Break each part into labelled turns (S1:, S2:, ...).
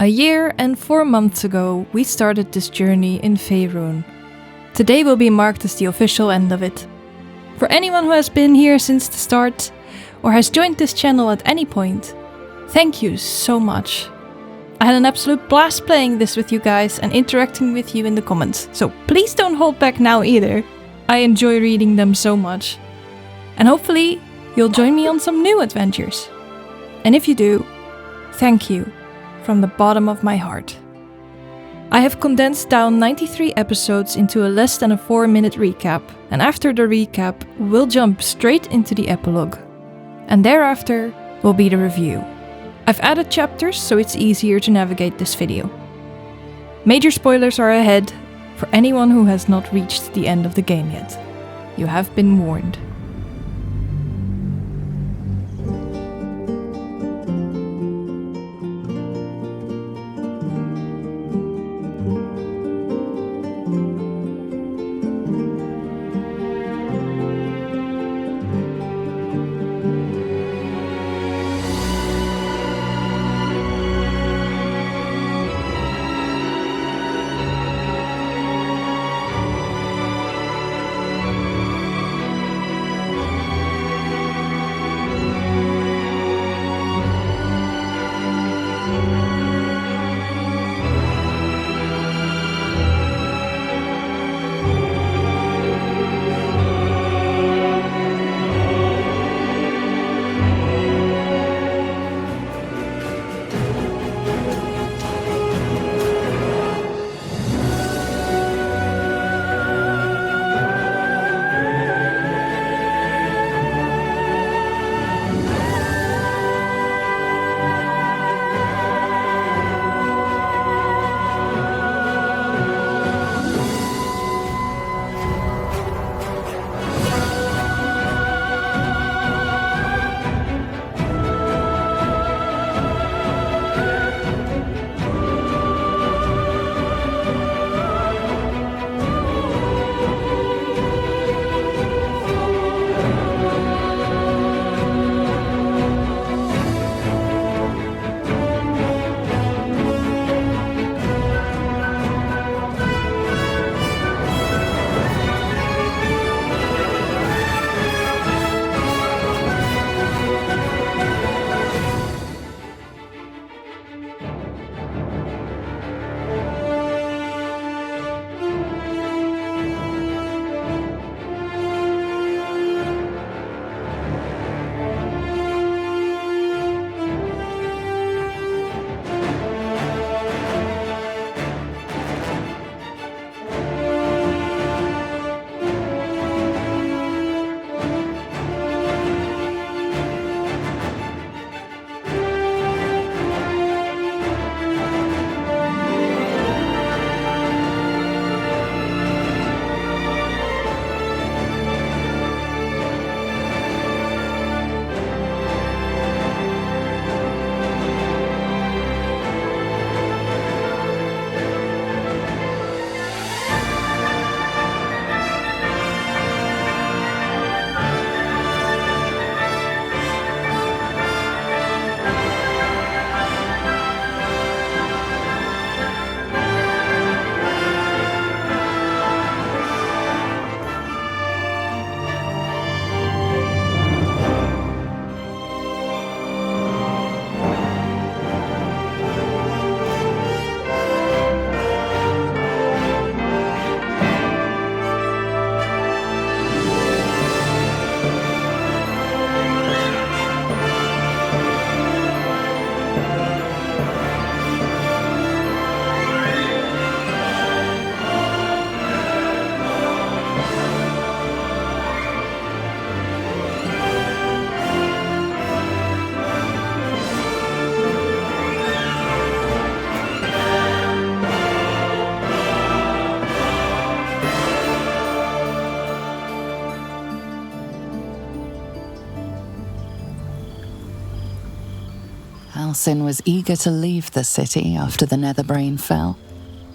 S1: A year and 4 months ago, we started this journey in Faerun. Today will be marked as the official end of it. For anyone who has been here since the start, or has joined this channel at any point, thank you so much. I had an absolute blast playing this with you guys and interacting with you in the comments, so please don't hold back now either. I enjoy reading them so much. And hopefully, you'll join me on some new adventures. And if you do, thank you from the bottom of my heart. I have condensed down 93 episodes into a less than a 4-minute recap, and after the recap, we'll jump straight into the epilogue. And thereafter will be the review. I've added chapters so it's easier to navigate this video. Major spoilers are ahead for anyone who has not reached the end of the game yet. You have been warned.
S2: Halsin was eager to leave the city after the Netherbrain fell,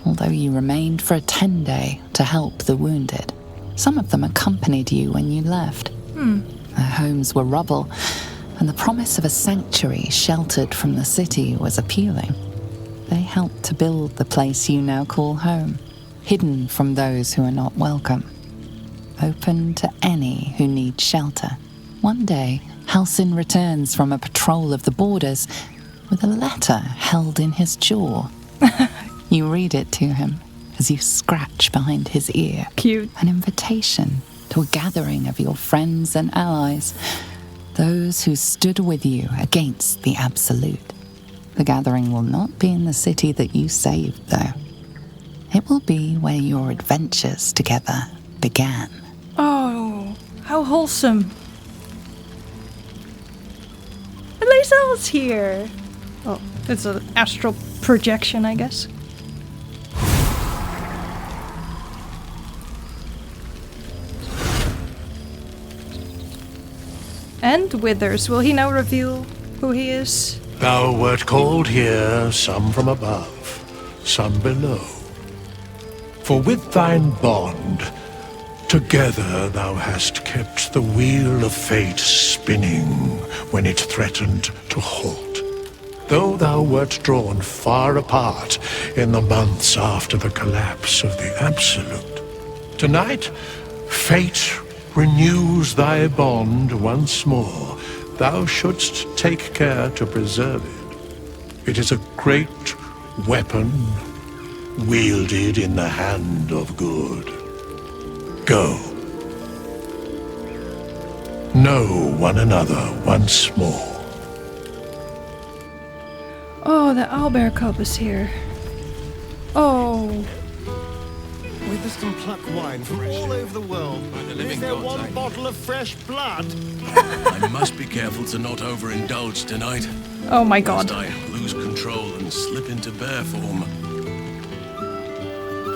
S2: although you remained for a 10-day to help the wounded. Some of them accompanied you when you left. Their homes were rubble, and the promise of a sanctuary sheltered from the city was appealing. They helped to build the place you now call home, hidden from those who are not welcome. Open to any who need shelter. One day, Halsin returns from a patrol of the borders with a letter held in his jaw. You read it to him as you scratch behind his ear.
S1: Cute.
S2: An invitation to a gathering of your friends and allies, those who stood with you against the Absolute. The gathering will not be in the city that you saved, though. It will be where your adventures together began.
S1: Oh, how wholesome. At least Ellen's here. Oh, it's an astral projection, I guess. And Withers, will he now reveal who he is?
S3: Thou wert called here, some from above, some below. For with thine bond, together thou hast kept the wheel of fate spinning when it threatened to halt. Though thou wert drawn far apart in the months after the collapse of the Absolute, tonight fate renews thy bond once more. Thou shouldst take care to preserve it. It is a great weapon wielded in the hand of good. Go. Know one another once more.
S1: Oh, the owlbear cub is here. Oh,
S4: Withers can pluck wine from all over the world. Is there one bottle of fresh blood?
S5: I must be careful to not overindulge tonight.
S1: oh my god.
S5: Lest I lose control and slip into bear form.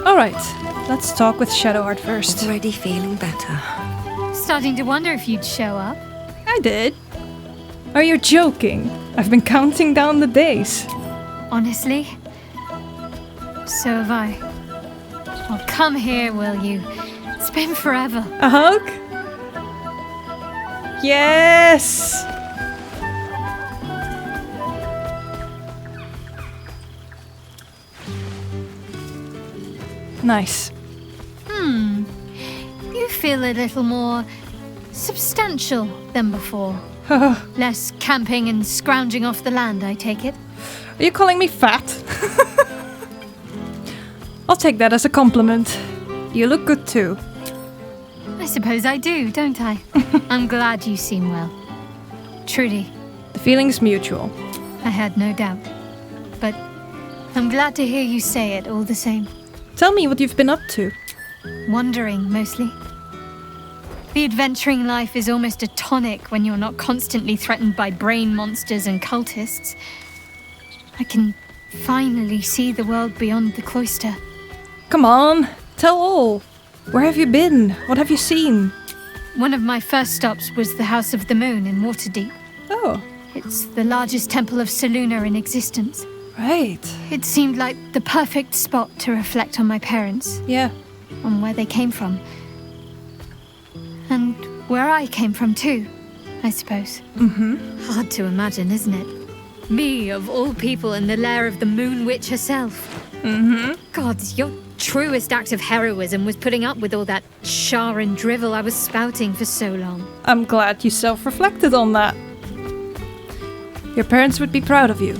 S1: Alright, let's talk with Shadowheart first.
S6: Already feeling better.
S7: Starting to wonder if you'd show up.
S1: I did. Are you joking? I've been counting down the days.
S7: Honestly, so have I. Well, come here, will you? It's been forever.
S1: A hug? Yes! Nice.
S7: You feel a little more substantial than before. Less camping and scrounging off the land, I take it.
S1: Are you calling me fat? I'll take that as a compliment. You look good too.
S7: I suppose I do, don't I? I'm glad you seem well. Truly,
S1: The feeling's mutual.
S7: I had no doubt. But I'm glad to hear you say it all the same.
S1: Tell me what you've been up to.
S7: Wandering, mostly. The adventuring life is almost a tonic when you're not constantly threatened by brain monsters and cultists. I can finally see the world beyond the cloister.
S1: Come on, tell all. Where have you been? What have you seen?
S7: One of my first stops was the House of the Moon in Waterdeep.
S1: Oh,
S7: It's the largest temple of Selûne in existence.
S1: right.
S7: It seemed like the perfect spot to reflect on my parents,
S1: Yeah.
S7: on where they came from. And where I came from too, I suppose. Hard to imagine, isn't it? Me, of all people, in the lair of the Moon Witch herself. God, your truest act of heroism was putting up with all that char and drivel I was spouting for so long.
S1: I'm glad you self-reflected on that. Your parents would be proud of you.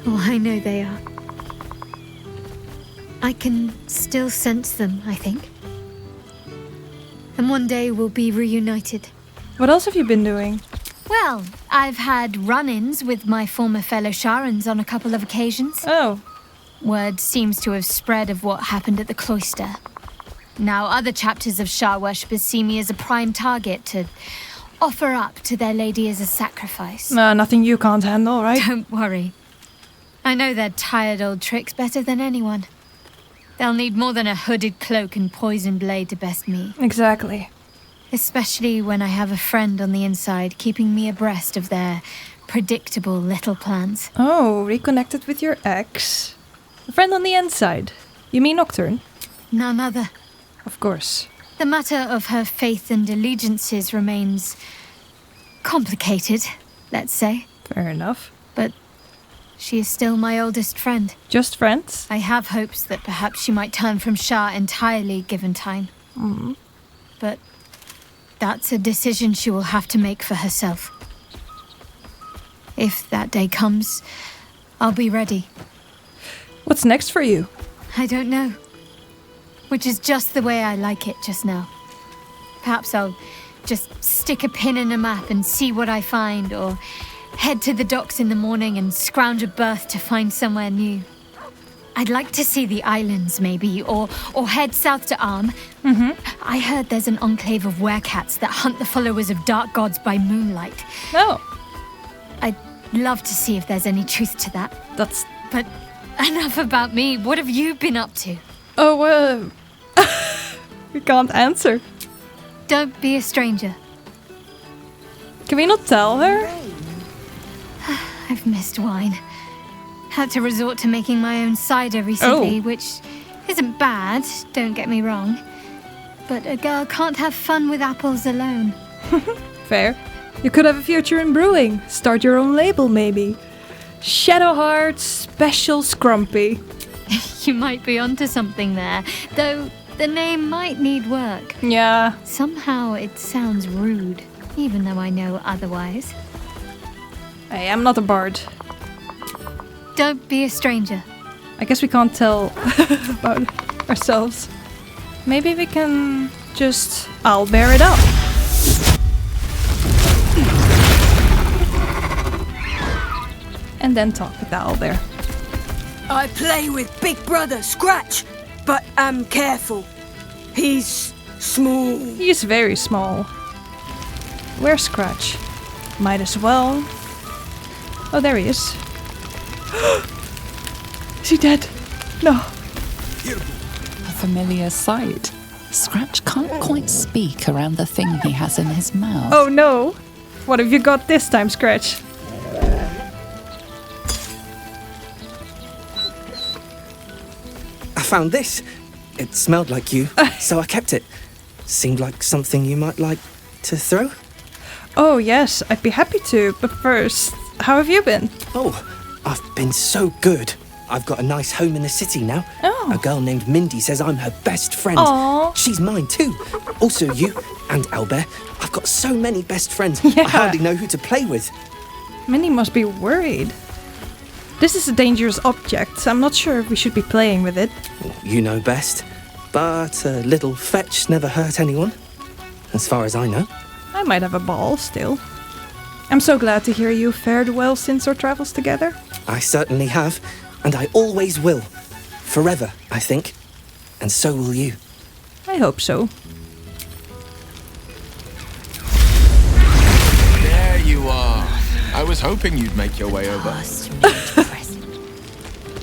S7: Oh, I know they are. I can still sense them, I think. And one day we'll be reunited.
S1: What else have you been doing?
S7: Well, I've had run-ins with my former fellow Sharans on a couple of occasions.
S1: Oh,
S7: Word seems to have spread of what happened at the cloister. Now other chapters of Shar worshippers see me as a prime target to offer up to their lady as a sacrifice.
S1: nothing you can't handle, right?
S7: Don't worry. I know their tired old tricks better than anyone. They'll need more than a hooded cloak and poison blade to best me.
S1: Exactly.
S7: Especially when I have a friend on the inside keeping me abreast of their predictable little plans.
S1: Oh, reconnected with your ex? A friend on the inside? You mean Nocturne?
S7: None other.
S1: Of course.
S7: The matter of her faith and allegiances remains complicated, let's say.
S1: Fair enough.
S7: But She is still my oldest friend.
S1: Just friends?
S7: I have hopes that perhaps she might turn from Shah entirely given time. But that's a decision she will have to make for herself. If that day comes, I'll be ready.
S1: What's next for you?
S7: I don't know. Which is just the way I like it just now. Perhaps I'll just stick a pin in a map and see what I find, or head to the docks in the morning and scrounge a berth to find somewhere new. I'd like to see the islands, maybe, or head south to Arm. I heard there's an enclave of werecats that hunt the followers of dark gods by moonlight.
S1: Oh.
S7: I'd love to see if there's any truth to that. But enough about me. What have you been up to?
S1: Oh, we can't answer.
S7: Don't be a stranger.
S1: Can we not tell her?
S7: I've missed wine. Had to resort to making my own cider recently, which isn't bad, don't get me wrong. But a girl can't have fun with apples alone.
S1: Fair. You could have a future in brewing. Start your own label, maybe. Shadowheart Special Scrumpy.
S7: You might be onto something there, though the name might need work.
S1: Yeah.
S7: Somehow it sounds rude, even though I know otherwise.
S1: I am not a bard.
S7: Don't be a stranger.
S1: I guess we can't tell about ourselves. Maybe we can just... I'll bear it up. And then talk with the owlbear.
S6: I play with Big Brother Scratch, but I'm careful. He's small.
S1: He's very small. Where's Scratch? Might as well. Oh, there he is. Is he dead? No.
S2: A familiar sight. Scratch can't quite speak around the thing he has in his mouth.
S1: Oh no. What have you got this time, Scratch?
S8: I found this. It smelled like you, so I kept it. Seemed like something you might like to throw.
S1: Oh yes, I'd be happy to, but first, how have you been?
S8: Oh, I've been so good. I've got a nice home in the city now.
S1: Oh.
S8: A girl named Mindy says I'm her best friend.
S1: Aww.
S8: She's mine too. Also you and Owlbear. I've got so many best friends.
S1: Yeah.
S8: I hardly know who to play with.
S1: Minnie must be worried. This is a dangerous object. I'm not sure if we should be playing with it.
S8: You know best. But a little fetch never hurt anyone. As far as I know.
S1: I might have a ball still. I'm so glad to hear you fared well since our travels together.
S8: I certainly have. And I always will. Forever, I think. And so will you.
S1: I hope so.
S9: There you are. I was hoping you'd make your way over.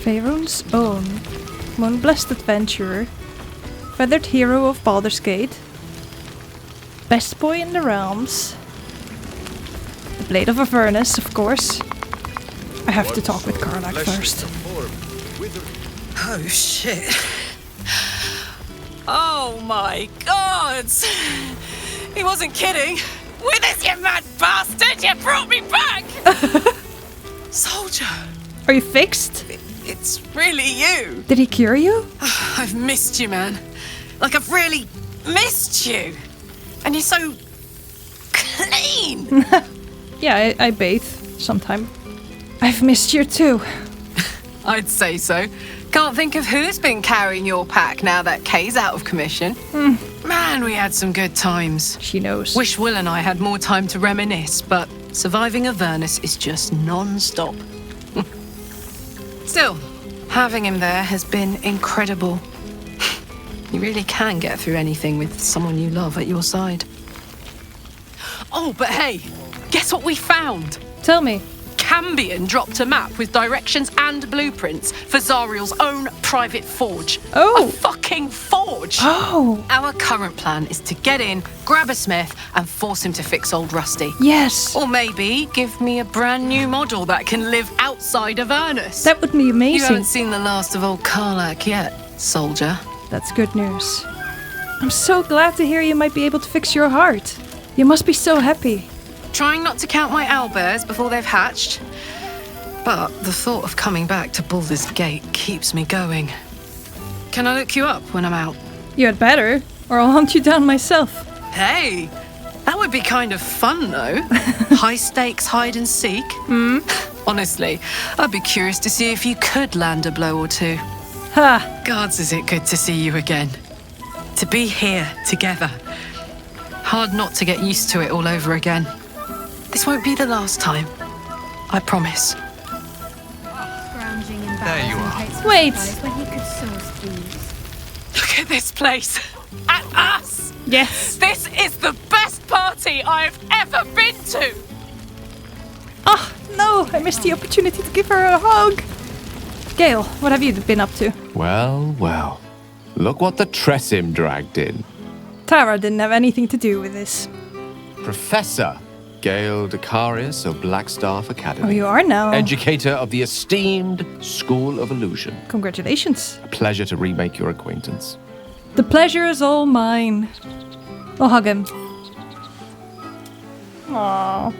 S1: Faerun's own moon-blessed adventurer, feathered hero of Baldur's Gate, best boy in the realms, the Blade of Avernus, of course. I have to talk with Karlak first.
S6: Oh, shit. Oh, my God. He wasn't kidding. Withers, you mad bastard! You brought me back! Soldier.
S1: Are you fixed?
S6: It's really you.
S1: Did he cure you?
S6: I've missed you, man. Like, I've really missed you. And you're so clean.
S1: Yeah, I bathe sometime. I've missed you too.
S6: I'd say so. Can't think of who's been carrying your pack now that Kay's out of commission. Man, we had some good times.
S1: She knows.
S6: Wish Will and I had more time to reminisce, but surviving Avernus is just non-stop. Still, having him there has been incredible. You really can get through anything with someone you love at your side. Oh, but hey, guess what we found?
S1: Tell me.
S6: Cambion dropped a map with directions and blueprints for Zariel's own private forge.
S1: Oh.
S6: A fucking forge!
S1: Oh.
S6: Our current plan is to get in, grab a smith, and force him to fix old Rusty.
S1: Yes.
S6: Or maybe give me a brand new model that can live outside of Avernus.
S1: That would be
S6: You
S1: amazing.
S6: haven't seen the last of old Karlak yet, soldier.
S1: That's good news. I'm so glad to hear you might be able to fix your heart. You must be so happy.
S6: Trying not to count my owlbears before they've hatched. But the thought of coming back to Baldur's Gate keeps me going. Can I look you up when I'm out?
S1: You had better, or I'll hunt you down myself.
S6: Hey, that would be kind of fun, though. High stakes hide and seek. Honestly, I'd be curious to see if you could land a blow or two.
S1: Ha!
S6: Gods, is it good to see you again. To be here, together. Hard not to get used to it all over again. This won't be the last time. I promise.
S9: There you are.
S1: Wait!
S7: When he could source these.
S6: Look at this place. At us!
S1: Yes!
S6: This is the best party I've ever been to!
S1: Ah, no! I missed the opportunity to give her a hug! Gale, what have you been up to?
S10: Well, well. Look what the Tressim dragged in.
S1: Tara didn't have anything to do with this.
S10: Professor Gale Decarius of Blackstaff Academy.
S1: Oh, you are now?
S10: Educator of the esteemed School of Illusion.
S1: Congratulations.
S10: A pleasure to remake your acquaintance.
S1: The pleasure is all mine. I'll hug him. Aww.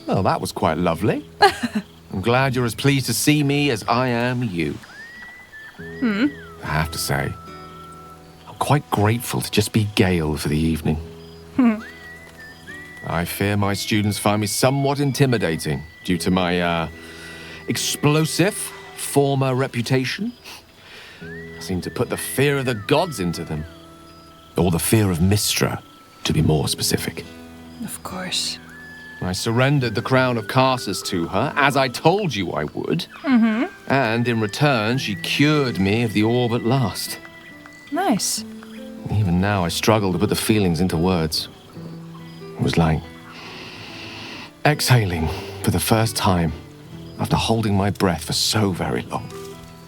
S10: Well, that was quite lovely. I'm glad you're as pleased to see me as I am you. I have to say, I'm quite grateful to just be Gale for the evening. I fear my students find me somewhat intimidating due to my, explosive former reputation. I seem to put the fear of the gods into them. Or the fear of Mystra, to be more specific.
S1: Of course.
S10: I surrendered the crown of Carsus to her, as I told you I would. And in return, she cured me of the orb at last.
S1: Nice.
S10: Even now, I struggle to put the feelings into words. It was like exhaling for the first time after holding my breath for so very long.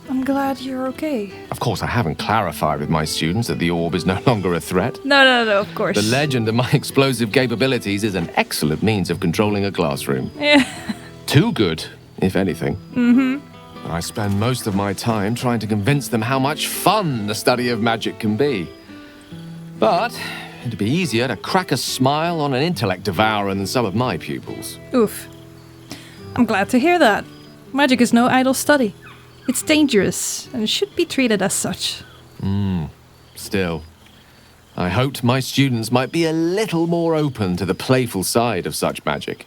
S1: I'm glad you're okay.
S10: Of course, I haven't clarified with my students that the orb is no longer a threat.
S1: No, of course.
S10: The legend of my explosive capabilities is an excellent means of controlling a classroom.
S1: Yeah.
S10: Too good, if anything. I spend most of my time trying to convince them how much fun the study of magic can be. But it'd be easier to crack a smile on an intellect devourer than some of my pupils.
S1: Oof. I'm glad to hear that. Magic is no idle study. It's dangerous, and it should be treated as such.
S10: Still, I hoped my students might be a little more open to the playful side of such magic.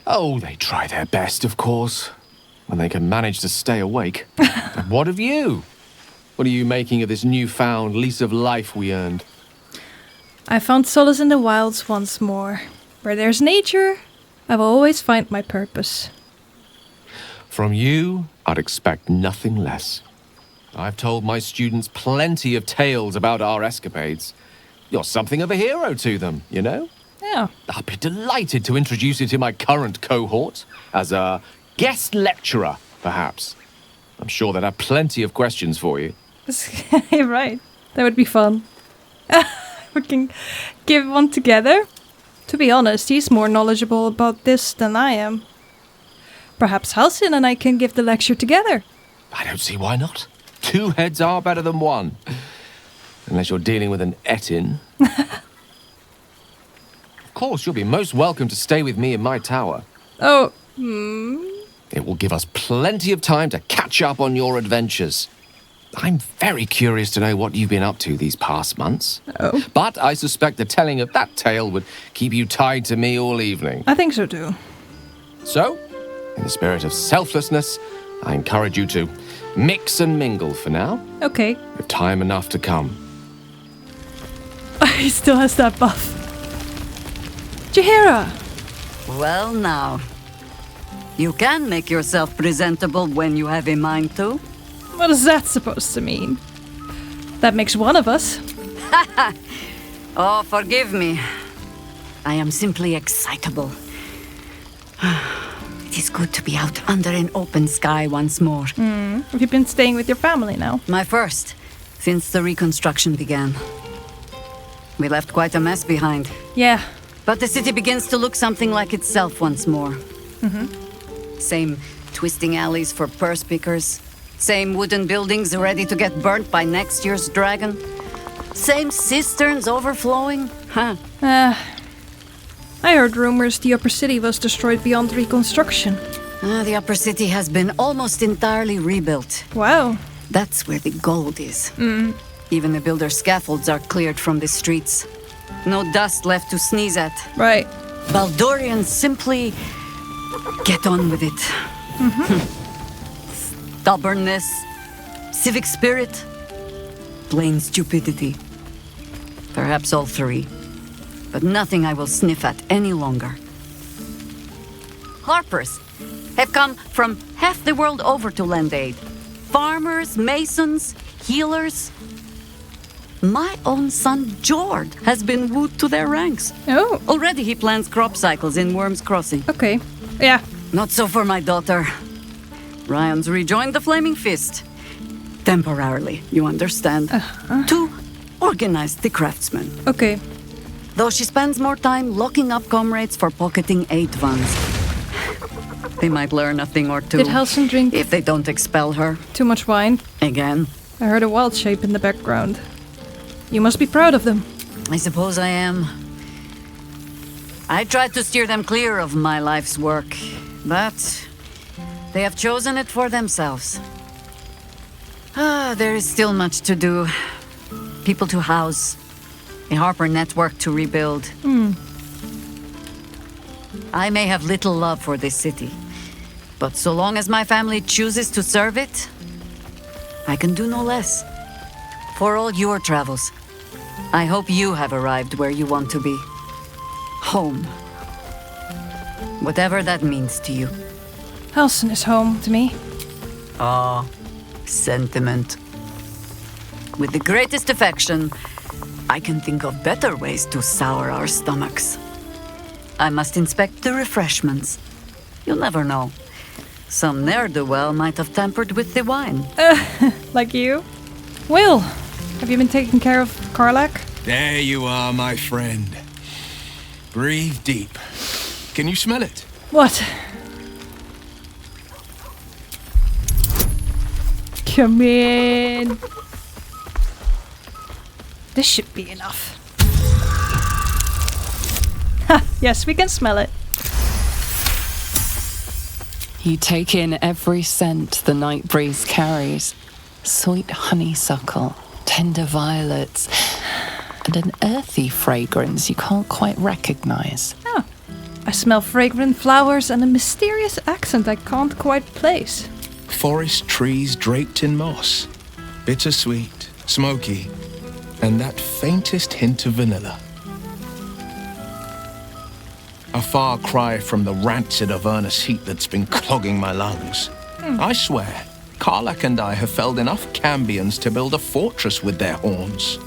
S10: Oh, they try their best, of course, when they can manage to stay awake. And what of you? What are you making of this newfound lease of life we earned?
S1: I found solace in the wilds once more. Where there's nature, I will always find my purpose.
S10: From you, I'd expect nothing less. I've told my students plenty of tales about our escapades. You're something of a hero to them, you know?
S1: Yeah.
S10: I'd be delighted to introduce you to my current cohort as a guest lecturer, perhaps. I'm sure they'd have plenty of questions for you.
S1: You're right. That would be fun. We can give one together. To be honest, he's more knowledgeable about this than I am. Perhaps Halcyon and I can give the lecture together.
S10: I don't see why not. 2 heads are better than 1. Unless you're dealing with an Etin. Of course, you'll be most welcome to stay with me in my tower.
S1: Oh,
S10: It will give us plenty of time to catch up on your adventures. I'm very curious to know what you've been up to these past months.
S1: Oh.
S10: But I suspect the telling of that tale would keep you tied to me all evening.
S1: I think so too.
S10: So, in the spirit of selflessness, I encourage you to mix and mingle for now,
S1: Okay.
S10: with time enough to come.
S1: He still has that buff. Jaheira!
S11: Well now, you can make yourself presentable when you have a mind to.
S1: What is that supposed to mean? That makes one of us.
S11: Oh, forgive me. I am simply excitable. It is good to be out under an open sky once more.
S1: Have you been staying with your family now?
S11: My first, since the reconstruction began. We left quite a mess behind.
S1: Yeah.
S11: But the city begins to look something like itself once more. Same twisting alleys for purse pickers. Same wooden buildings ready to get burnt by next year's dragon. Same cisterns overflowing? Huh.
S1: I heard rumors the upper city was destroyed beyond reconstruction.
S11: The upper city has been almost entirely rebuilt.
S1: Wow.
S11: That's where the gold is. Even the builder's scaffolds are cleared from the streets. No dust left to sneeze at.
S1: Right.
S11: Baldurians simply get on with it. Stubbornness, civic spirit, plain stupidity. Perhaps all three. But nothing I will sniff at any longer. Harpers have come from half the world over to lend aid. Farmers, masons, healers. My own son, Jord, has been wooed to their ranks.
S1: Oh.
S11: Already he plans crop cycles in Worm's Crossing.
S1: Okay. Yeah.
S11: Not so for my daughter. Ryan's rejoined the Flaming Fist. Temporarily, you understand. To organize the craftsmen.
S1: Okay.
S11: Though she spends more time locking up comrades for pocketing aid funds. They might learn a thing or two.
S1: Did Halsin drink
S11: if they don't expel her?
S1: Too much wine?
S11: Again?
S1: I heard a wild shape in the background. You must be proud of them.
S11: I suppose I am. I tried to steer them clear of my life's work, but they have chosen it for themselves. There is still much to do. People to house. A Harper network to rebuild. I may have little love for this city, but so long as my family chooses to serve it, I can do no less. For all your travels, I hope you have arrived where you want to be. Home. Whatever that means to you.
S1: Halsin is home to me.
S11: Sentiment. With the greatest affection, I can think of better ways to sour our stomachs. I must inspect the refreshments. You'll never know. Some ne'er-do-well might have tampered with the wine.
S1: Like you? Will, have you been taking care of Karlak?
S9: There you are, my friend. Breathe deep. Can you smell it?
S1: What? Come in. This should be enough. Ha! Yes, we can smell it.
S2: You take in every scent the night breeze carries. Sweet honeysuckle, tender violets, and an earthy fragrance you can't quite recognize.
S1: Oh. I smell fragrant flowers and a mysterious accent I can't quite place.
S9: Forest trees draped in moss. Bittersweet, smoky, and that faintest hint of vanilla. A far cry from the rancid Avernus heat that's been clogging my lungs. I swear, Karlak and I have felled enough Cambions to build a fortress with their horns.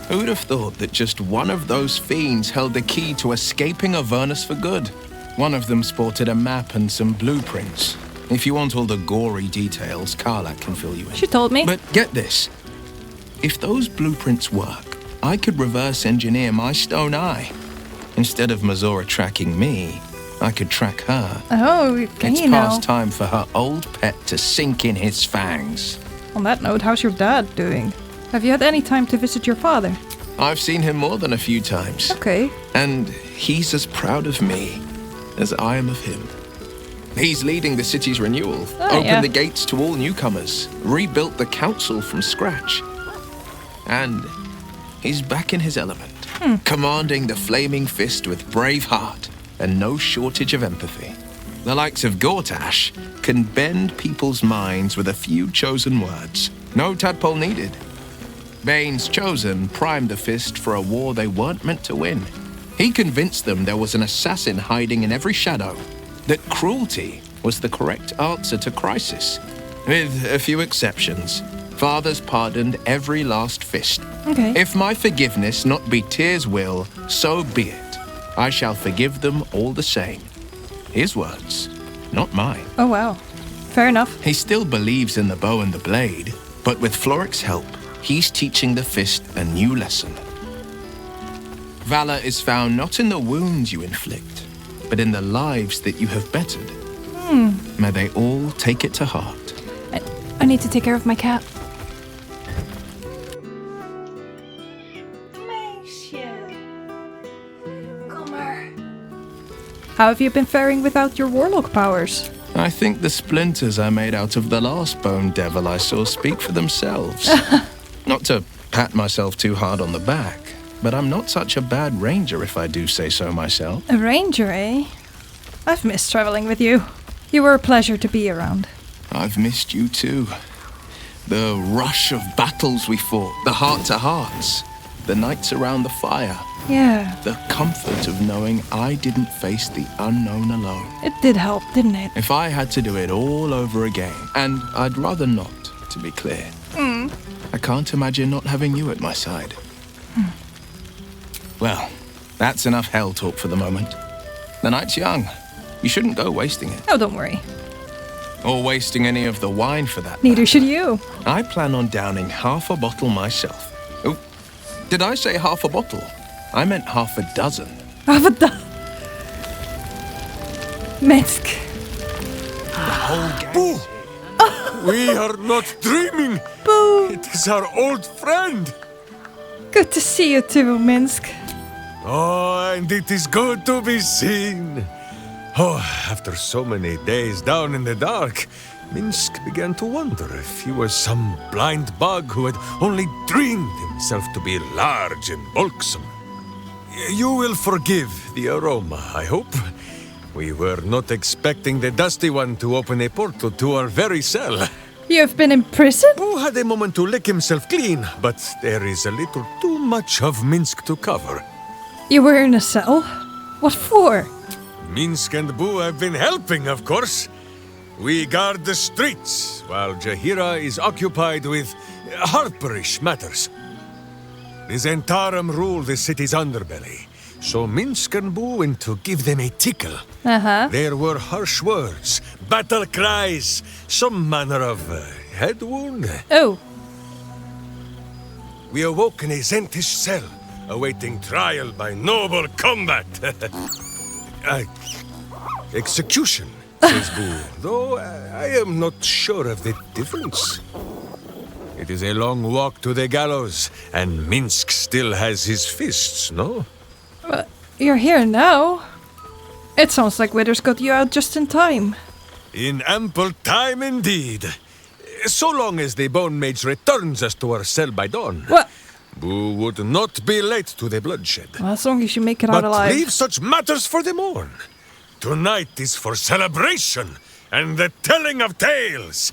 S9: Who'd have thought that just one of those fiends held the key to escaping Avernus for good? One of them sported a map and some blueprints. If you want all the gory details, Karlak can fill you in.
S1: She told me.
S9: But get this. If those blueprints work, I could reverse engineer my stone eye. Instead of Mazora tracking me, I could track her.
S1: Oh,
S9: It's past time for her old pet to sink in his fangs.
S1: On that note, how's your dad doing? Have you had any time to visit your father?
S9: I've seen him more than a few times.
S1: Okay.
S9: And he's as proud of me as I am of him. He's leading the city's renewal, opened the gates to all newcomers, rebuilt the council from scratch. And he's back in his element, commanding the Flaming Fist with brave heart and no shortage of empathy. The likes of Gortash can bend people's minds with a few chosen words. No tadpole needed. Bane's Chosen primed the Fist for a war they weren't meant to win. He convinced them there was an assassin hiding in every shadow, that cruelty was the correct answer to crisis. With a few exceptions, fathers pardoned every last Fist.
S1: Okay.
S9: If my forgiveness not be Tyr's will, so be it. I shall forgive them all the same. His words, not mine.
S1: Oh, wow. Fair enough.
S9: He still believes in the bow and the blade, but with Floric's help, he's teaching the Fist a new lesson. Valor is found not in the wounds you inflict, but in the lives that you have bettered. May they all take it to heart.
S1: I need to take care of my cat. How have you been faring without your warlock powers?
S9: I think the splinters I made out of the last bone devil I saw speak for themselves. Not to pat myself too hard on the back, but I'm not such a bad ranger if I do say so myself.
S1: A ranger, eh? I've missed traveling with you. You were a pleasure to be around.
S9: I've missed you too. The rush of battles we fought, the heart-to-hearts, the nights around the fire.
S1: Yeah.
S9: The comfort of knowing I didn't face the unknown alone.
S1: It did help, didn't it?
S9: If I had to do it all over again, and I'd rather not, to be clear. I can't imagine not having you at my side. Well, that's enough hell talk for the moment. The night's young. You shouldn't go wasting it.
S1: Oh, don't worry.
S9: Or wasting any of the wine for that.
S1: Neither should you.
S9: I plan on downing half a bottle myself. Oh, did I say half a bottle? I meant half a dozen.
S1: Half a dozen. Minsk.
S9: The whole gang.
S4: Boo! We are not dreaming.
S1: Boo!
S4: It is our old friend.
S1: Good to see you too, Minsk.
S4: Oh, and it is good to be seen. Oh, after so many days down in the dark, Minsk began to wonder if he was some blind bug who had only dreamed himself to be large and bulksome. You will forgive the aroma, I hope. We were not expecting the Dusty One to open a portal to our very cell.
S1: You have been in prison?
S4: Boo had a moment to lick himself clean, but there is a little too much of Minsk to cover.
S1: You were in a cell? What for?
S4: Minsk and Boo have been helping, of course. We guard the streets, while Jahira is occupied with harperish matters. The Zentarum rule the city's underbelly, so Minsk and Boo went to give them a tickle. There were harsh words, battle cries, some manner of head wound.
S1: Oh.
S4: We awoke in a Zentish cell, awaiting trial by noble combat. Execution, says Boo, though I am not sure of the difference. It is a long walk to the gallows, and Minsk still has his fists, no?
S1: But you're here now. It sounds like Withers got you out just in time.
S4: In ample time indeed. So long as the Bone Mage returns us to our cell by dawn.
S1: What?
S4: Boo would not be late to the bloodshed.
S1: Well, as long as you make it out alive.
S4: But leave such matters for the morn. Tonight is for celebration and the telling of tales.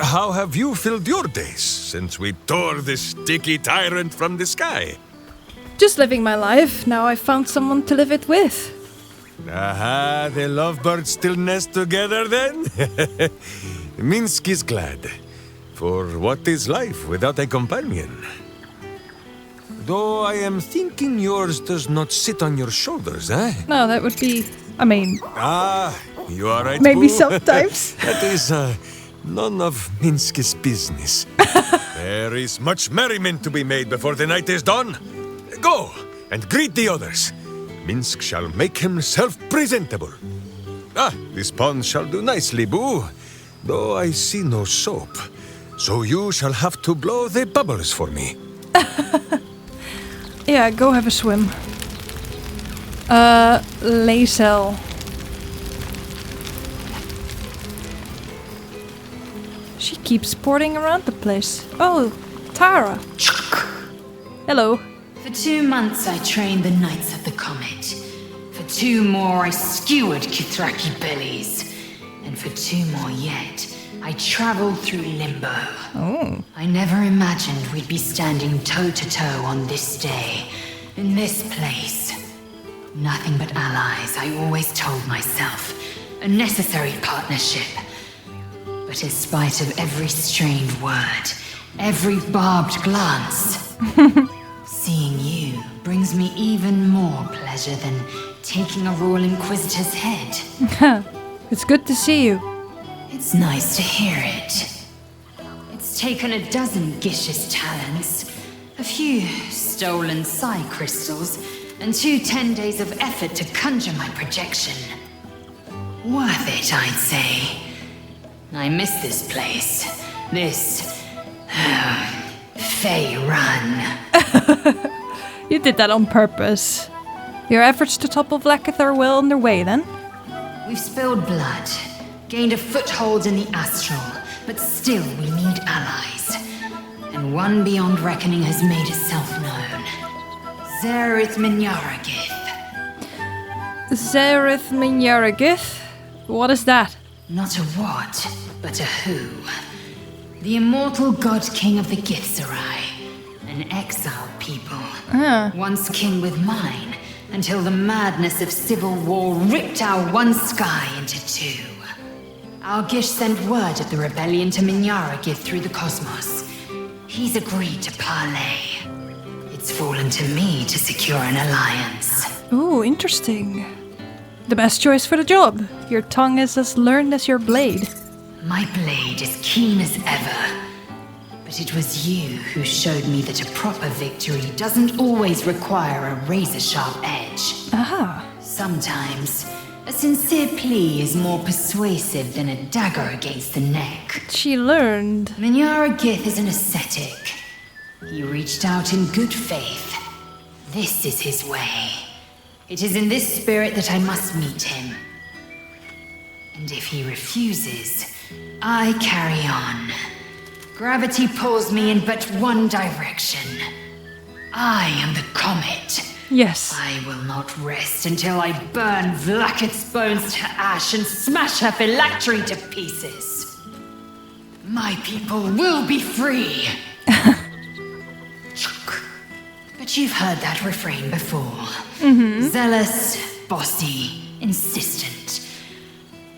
S4: How have you filled your days since we tore this sticky tyrant from the sky?
S1: Just living my life. Now I've found someone to live it with.
S4: Aha, the lovebirds still nest together then? Minsk is glad. For what is life without a companion? Though I am thinking yours does not sit on your shoulders, eh?
S1: No, that would be... I mean...
S4: Ah, you are right,
S1: maybe
S4: Boo.
S1: sometimes.
S4: That is none of Minsk's business. There is much merriment to be made before the night is done. Go and greet the others. Minsk shall make himself presentable. Ah, this pond shall do nicely, Boo. Though I see no soap. So you shall have to blow the bubbles for me.
S1: Yeah, go have a swim. Lazel. She keeps sporting around the place. Oh, Tara. Hello.
S12: For 2 months I trained the Knights of the Comet. For 2 more I skewered Kithraki bellies. And for 2 more yet, I traveled through Limbo.
S1: Oh.
S12: I never imagined we'd be standing toe-to-toe on this day, in this place. Nothing but allies, I always told myself. A necessary partnership. But in spite of every strained word, every barbed glance, seeing you brings me even more pleasure than taking a Royal Inquisitor's head.
S1: It's good to see you.
S12: It's nice to hear it. It's taken a dozen Gish's talents, a few stolen psi crystals, and 2 10 days of effort to conjure my projection. Worth it, I'd say. I miss this place. This... Fey Run.
S1: You did that on purpose. Your efforts to topple Vlaakith are well underway, then?
S12: We've spilled blood, gained a foothold in the astral, but still we need allies. And one beyond reckoning has made itself known. Zerith Minyaragith.
S1: Zerith Minyaragith? What is that?
S12: Not a what, but a who. The immortal god king of the Githzerai. An exiled people. Once kin with mine, until the madness of civil war ripped our one sky into two. Our Gish sent word of the rebellion to Minyaragith through the cosmos. He's agreed to parley. It's fallen to me to secure an alliance.
S1: Ooh, interesting. The best choice for the job. Your tongue is as learned as your blade.
S12: My blade is keen as ever. But it was you who showed me that a proper victory doesn't always require a razor-sharp edge.
S1: Aha.
S12: Sometimes, a sincere plea is more persuasive than a dagger against the neck.
S1: She learned.
S12: Minyaragith is an ascetic. He reached out in good faith. This is his way. It is in this spirit that I must meet him. And if he refuses, I carry on. Gravity pulls me in but one direction. I am the comet.
S1: Yes.
S12: I will not rest until I burn Vlaakith's bones to ash and smash her phylactery to pieces. My people will be free. But you've heard that refrain before. Zealous, bossy, insistent.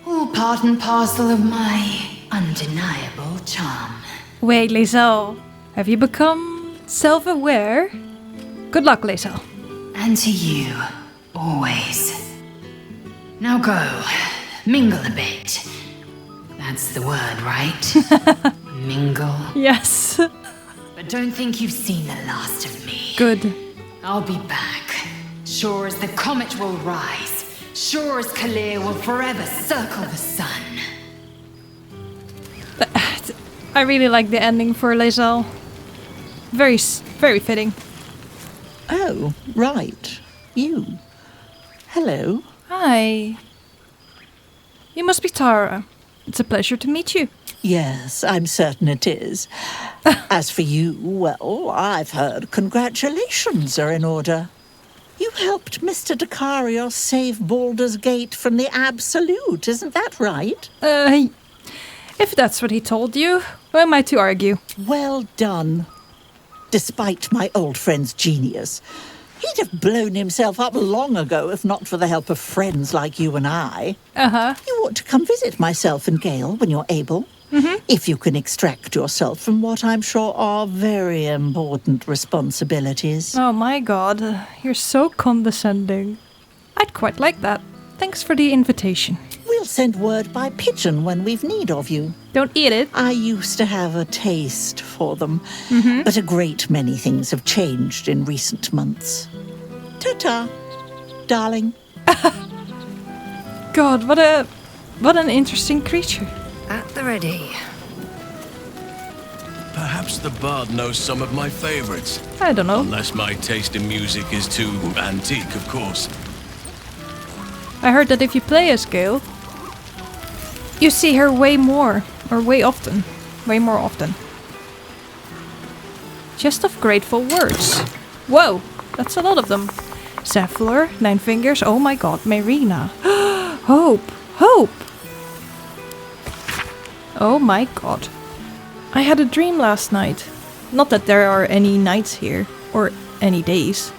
S12: All part and parcel of my undeniable charm.
S1: Wait, Lae'zel. Have you become self-aware? Good luck, Lae'zel.
S12: And to you, always. Now go, mingle a bit. That's the word, right? Mingle.
S1: Yes.
S12: But don't think you've seen the last of me.
S1: Good.
S12: I'll be back. Sure as the comet will rise. Sure as Kalir will forever circle the sun.
S1: I really like the ending for Lae'zel. Very fitting.
S13: Oh, right. You. Hello.
S1: Hi. You must be Tara. It's a pleasure to meet you.
S13: Yes, I'm certain it is. As for you, well, I've heard congratulations are in order. You helped Mr. Dakarios save Baldur's Gate from the Absolute, isn't that right?
S1: If that's what he told you, who am I to argue?
S13: Well done. Despite my old friend's genius, he'd have blown himself up long ago if not for the help of friends like you and I. You ought to come visit myself and Gale when you're able. If you can extract yourself from what I'm sure are very important responsibilities.
S1: Oh my god, you're so condescending. I'd quite like that. Thanks for the invitation.
S13: We'll send word by pigeon when we've need of you.
S1: Don't eat it.
S13: I used to have a taste for them, but a great many things have changed in recent months. Ta-ta, darling.
S1: God, what an interesting creature.
S6: At the ready.
S5: Perhaps the bard knows some of my favorites.
S1: I don't know.
S5: Unless my taste in music is too antique, of course.
S1: I heard that if you play as Gale, you see her way more often. Way more often. Chest of grateful words. Whoa, that's a lot of them. Zephyr, 9 fingers, oh my god, Marina. Hope. Oh my god. I had a dream last night. Not that there are any nights here, or any days.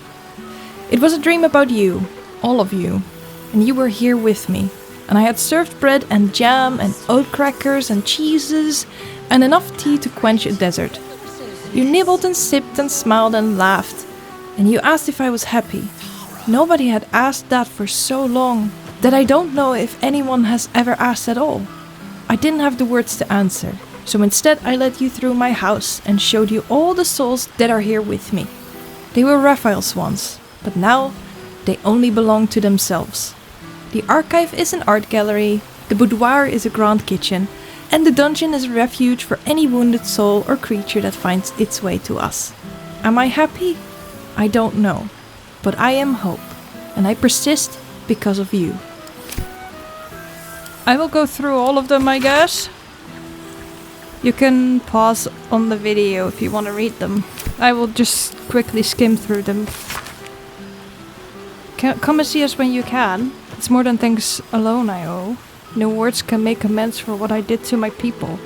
S1: It was a dream about you, all of you. And you were here with me. And I had served bread and jam and oat crackers and cheeses and enough tea to quench a desert. You nibbled and sipped and smiled and laughed. And you asked if I was happy. Nobody had asked that for so long that I don't know if anyone has ever asked at all. I didn't have the words to answer. So instead I led you through my house and showed you all the souls that are here with me. They were Raphael's once, but now they only belong to themselves. The archive is an art gallery, the boudoir is a grand kitchen, and the dungeon is a refuge for any wounded soul or creature that finds its way to us. Am I happy? I don't know, but I am hope. And I persist because of you. I will go through all of them, I guess. You can pause on the video if you want to read them. I will just quickly skim through them. Come and see us when you can. It's more than thanks alone I owe. No words can make amends for what I did to my people.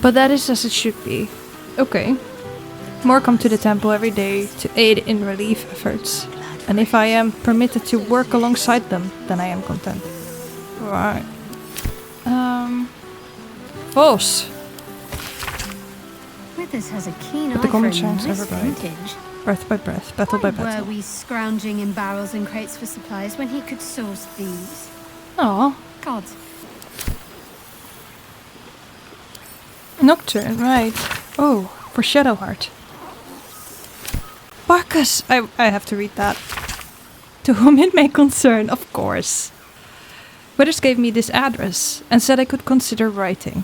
S1: But that is as it should be. Okay. More come to the temple every day to aid in relief efforts. And if I am permitted to work alongside them, then I am content. Right. False.
S14: Withers has a keen
S1: But the
S14: eye for
S1: common
S14: a
S1: chance
S14: nice
S1: never died.
S14: vintage.
S1: Breath by breath, battle by
S14: Why
S1: battle.
S14: were we scrounging in barrels and crates for supplies when he could source these?
S1: Aw.
S14: God.
S1: Nocturne, right. Oh, for Shadowheart. Bacchus! I have to read that. To whom it may concern, of course. Withers gave me this address and said I could consider writing.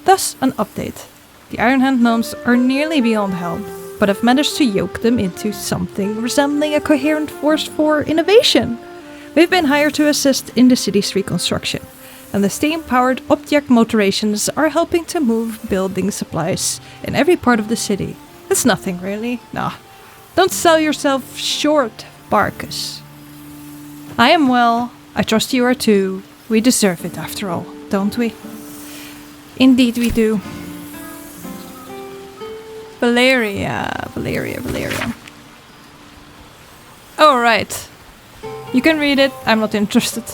S1: Thus, an update. The Iron Hand gnomes are nearly beyond help, but I've managed to yoke them into something resembling a coherent force for innovation. We've been hired to assist in the city's reconstruction, and the steam-powered object motorations are helping to move building supplies in every part of the city. It's nothing really, nah. Don't sell yourself short, Barcus. I am well, I trust you are too. We deserve it after all, don't we? Indeed we do. Valeria. Oh, right. You can read it, I'm not interested.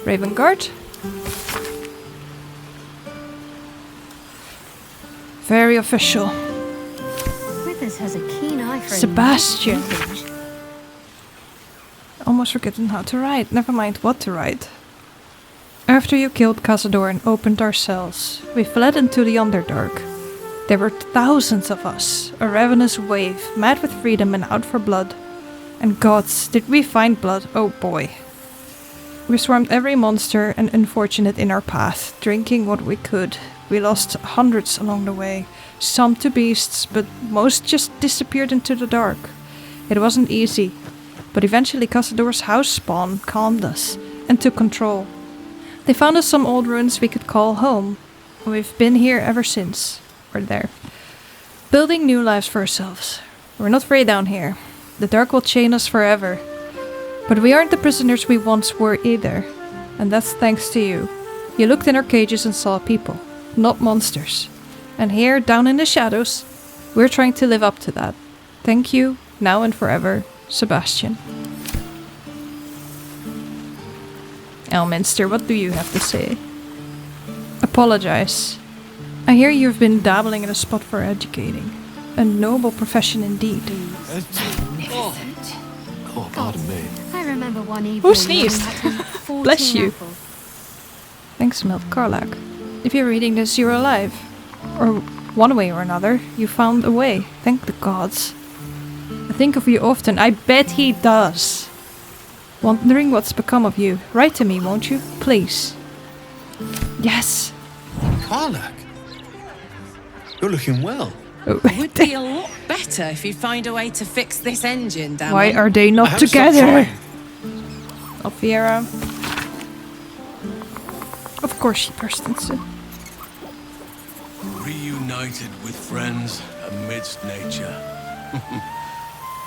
S1: Ravengard. Very official.
S14: Withers has a keen eye for
S1: Sebastian.
S14: a nice vintage.
S1: Almost forgotten how to write, never mind what to write. After you killed Cazador and opened our cells, we fled into the Underdark. There were thousands of us, a ravenous wave, mad with freedom and out for blood. And gods, did we find blood, oh boy. We swarmed every monster and unfortunate in our path, drinking what we could. We lost hundreds along the way, some to beasts, but most just disappeared into the dark. It wasn't easy, but eventually Cazador's house spawn calmed us and took control. They found us some old ruins we could call home, and we've been here ever since. Or there. Building new lives for ourselves. We're not free down here. The dark will chain us forever. But we aren't the prisoners we once were either. And that's thanks to you. You looked in our cages and saw people, not monsters. And here, down in the shadows, we're trying to live up to that. Thank you, now and forever, Sebastian. Elminster, what do you have to say? Apologize. I hear you've been dabbling in a spot for educating. A noble profession indeed.
S12: Magnificent.
S10: Oh, pardon me.
S14: I remember one evening.
S1: Who sneezed?
S14: when I had 14
S1: Bless you.
S14: apples.
S1: Thanks, Milt Karlak. If you're reading this, you're alive. Or one way or another, you found a way. Thank the gods. I think of you often. I bet he does. Wondering what's become of you. Write to me, won't you? Please. Yes.
S15: Karlak, you're looking well.
S1: Oh,
S16: It would be a lot better if you find a way to fix this engine, damn
S1: why
S16: it.
S1: are they not together? Alfiera. Of course she burst into.
S5: Reunited with friends amidst nature.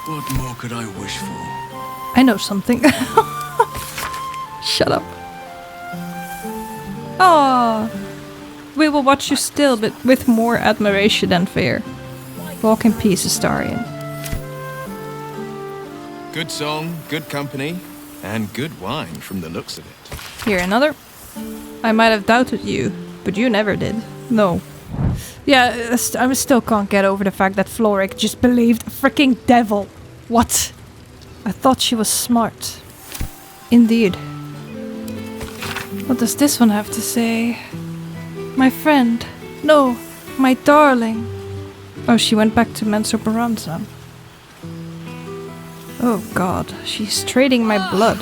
S5: What more could I wish for?
S1: I know something. Shut up. Oh, we will watch you still, but with more admiration than fear. Walk in peace, Astarian.
S9: Good song, good company, and good wine from the looks of it.
S1: Here, another. I might have doubted you, but you never did. No. Yeah, I still can't get over the fact that Floric just believed a freaking devil. What? I thought she was smart. Indeed. What does this one have to say? My friend. No, my darling. Oh, she went back to Mensoperanza. Oh god, she's trading my blood.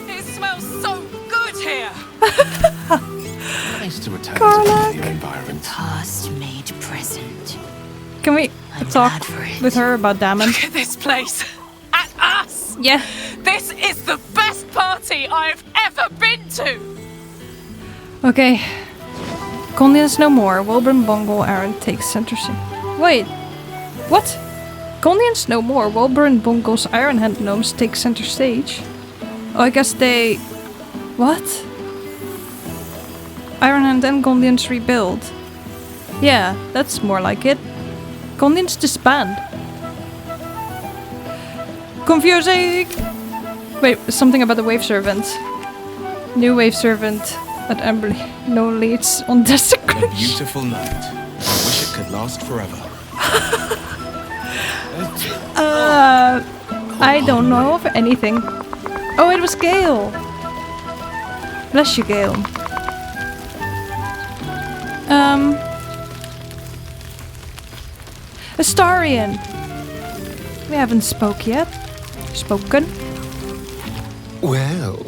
S16: It smells so good here!
S10: Nice to return
S1: Karlak.
S10: to the environment.
S12: Past made present.
S1: Can we talk with her about Dammon?
S16: Look at this place! At us!
S1: Yeah.
S16: This is the best party I've ever been to!
S1: Okay. Condians no more. Wilburn, Bungle, Aaron takes center stage. Wait. What? Condians no more. Wilburn, Bungle's Iron Hand gnomes take center stage. Oh, I guess they... What? Iron Hand and Condians rebuild. Yeah, that's more like it. Condians disband. Confusing! Wait, something about the Wave Servant. New Wave Servant at Amberley. No leads on desecration.
S15: A beautiful night. I wish it could last forever.
S1: I don't know of anything. Oh, it was Gale. Bless you, Gale. Astarian. We haven't spoken.
S17: Well,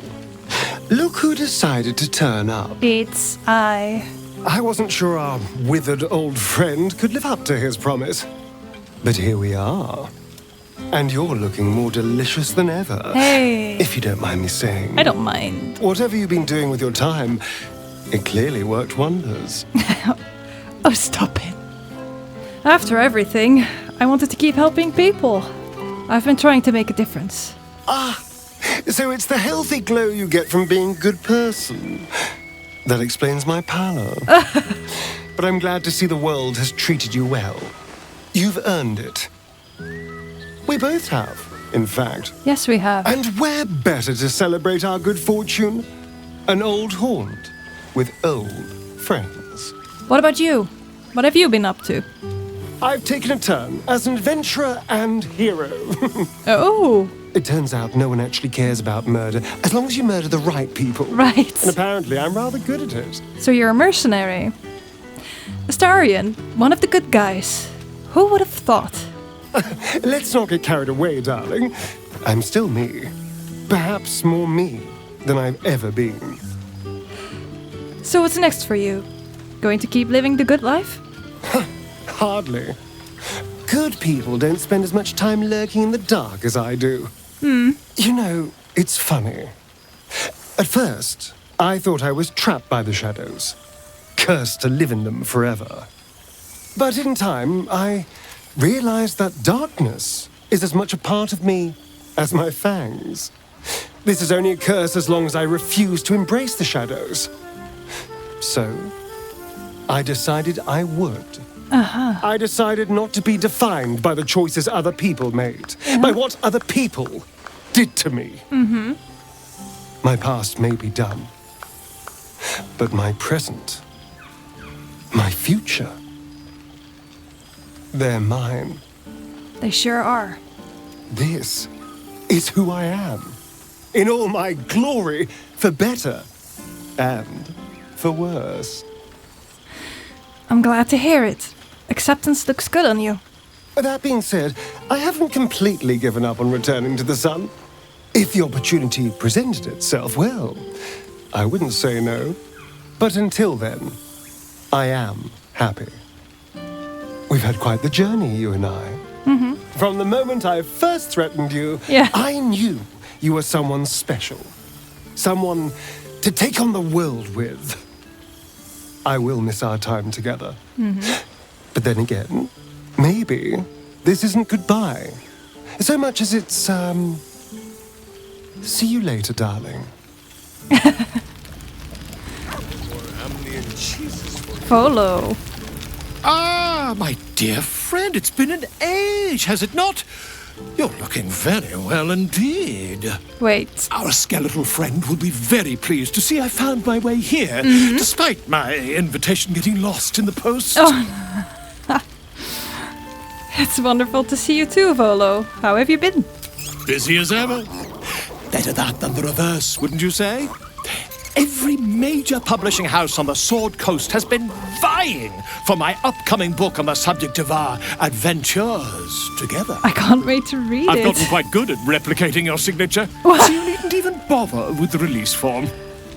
S17: look who decided to turn up.
S1: It's I.
S17: I wasn't sure our withered old friend could live up to his promise. But here we are. And you're looking more delicious than ever.
S1: Hey.
S17: If you don't mind me saying.
S1: I don't mind.
S17: Whatever you've been doing with your time, it clearly worked wonders.
S1: Oh, stop it. After everything, I wanted to keep helping people. I've been trying to make a difference.
S17: Ah, so it's the healthy glow you get from being a good person. That explains my pallor. But I'm glad to see the world has treated you well. You've earned it. We both have, in fact.
S1: Yes, we have.
S17: And where better to celebrate our good fortune? An old haunt with old friends.
S1: What about you? What have you been up to?
S17: I've taken a turn as an adventurer and hero.
S1: Oh.
S17: It turns out no one actually cares about murder, as long as you murder the right people.
S1: Right.
S17: And apparently I'm rather good at it.
S1: So you're a mercenary. Astarian, one of the good guys. Who would have thought?
S17: Let's not get carried away, darling. I'm still me. Perhaps more me than I've ever been.
S1: So what's next for you? Going to keep living the good life?
S17: Hardly. Good people don't spend as much time lurking in the dark as I do. You know, it's funny. At first, I thought I was trapped by the shadows, cursed to live in them forever. But in time, I realized that darkness is as much a part of me as my fangs. This is only a curse as long as I refuse to embrace the shadows. So, I decided I would. I decided not to be defined by the choices other people made, by what other people did to me. My past may be done, but my present, my future, they're mine.
S1: They sure are.
S17: This is who I am, in all my glory, for better and for worse.
S1: I'm glad to hear it. Acceptance looks good on you.
S17: That being said, I haven't completely given up on returning to the sun. If the opportunity presented itself, well, I wouldn't say no. But until then, I am happy. We've had quite the journey, you and I. From the moment I first threatened you, I knew you were someone special. Someone to take on the world with. I will miss our time together. But then again, maybe this isn't goodbye. So much as it's, see you later, darling.
S1: Follow.
S15: Ah, my dear friend, it's been an age, has it not? You're looking very well indeed.
S1: Wait.
S15: Our skeletal friend will be very pleased to see I found my way here, despite my invitation getting lost in the post.
S1: Oh. It's wonderful to see you too, Volo. How have you been?
S15: Busy as ever. Better that than the reverse, wouldn't you say? Every major publishing house on the Sword Coast has been vying for my upcoming book on the subject of our adventures together.
S1: I can't wait to read
S15: I've
S1: it.
S15: gotten quite good at replicating your signature,
S1: What?
S15: so you needn't even bother with the release form.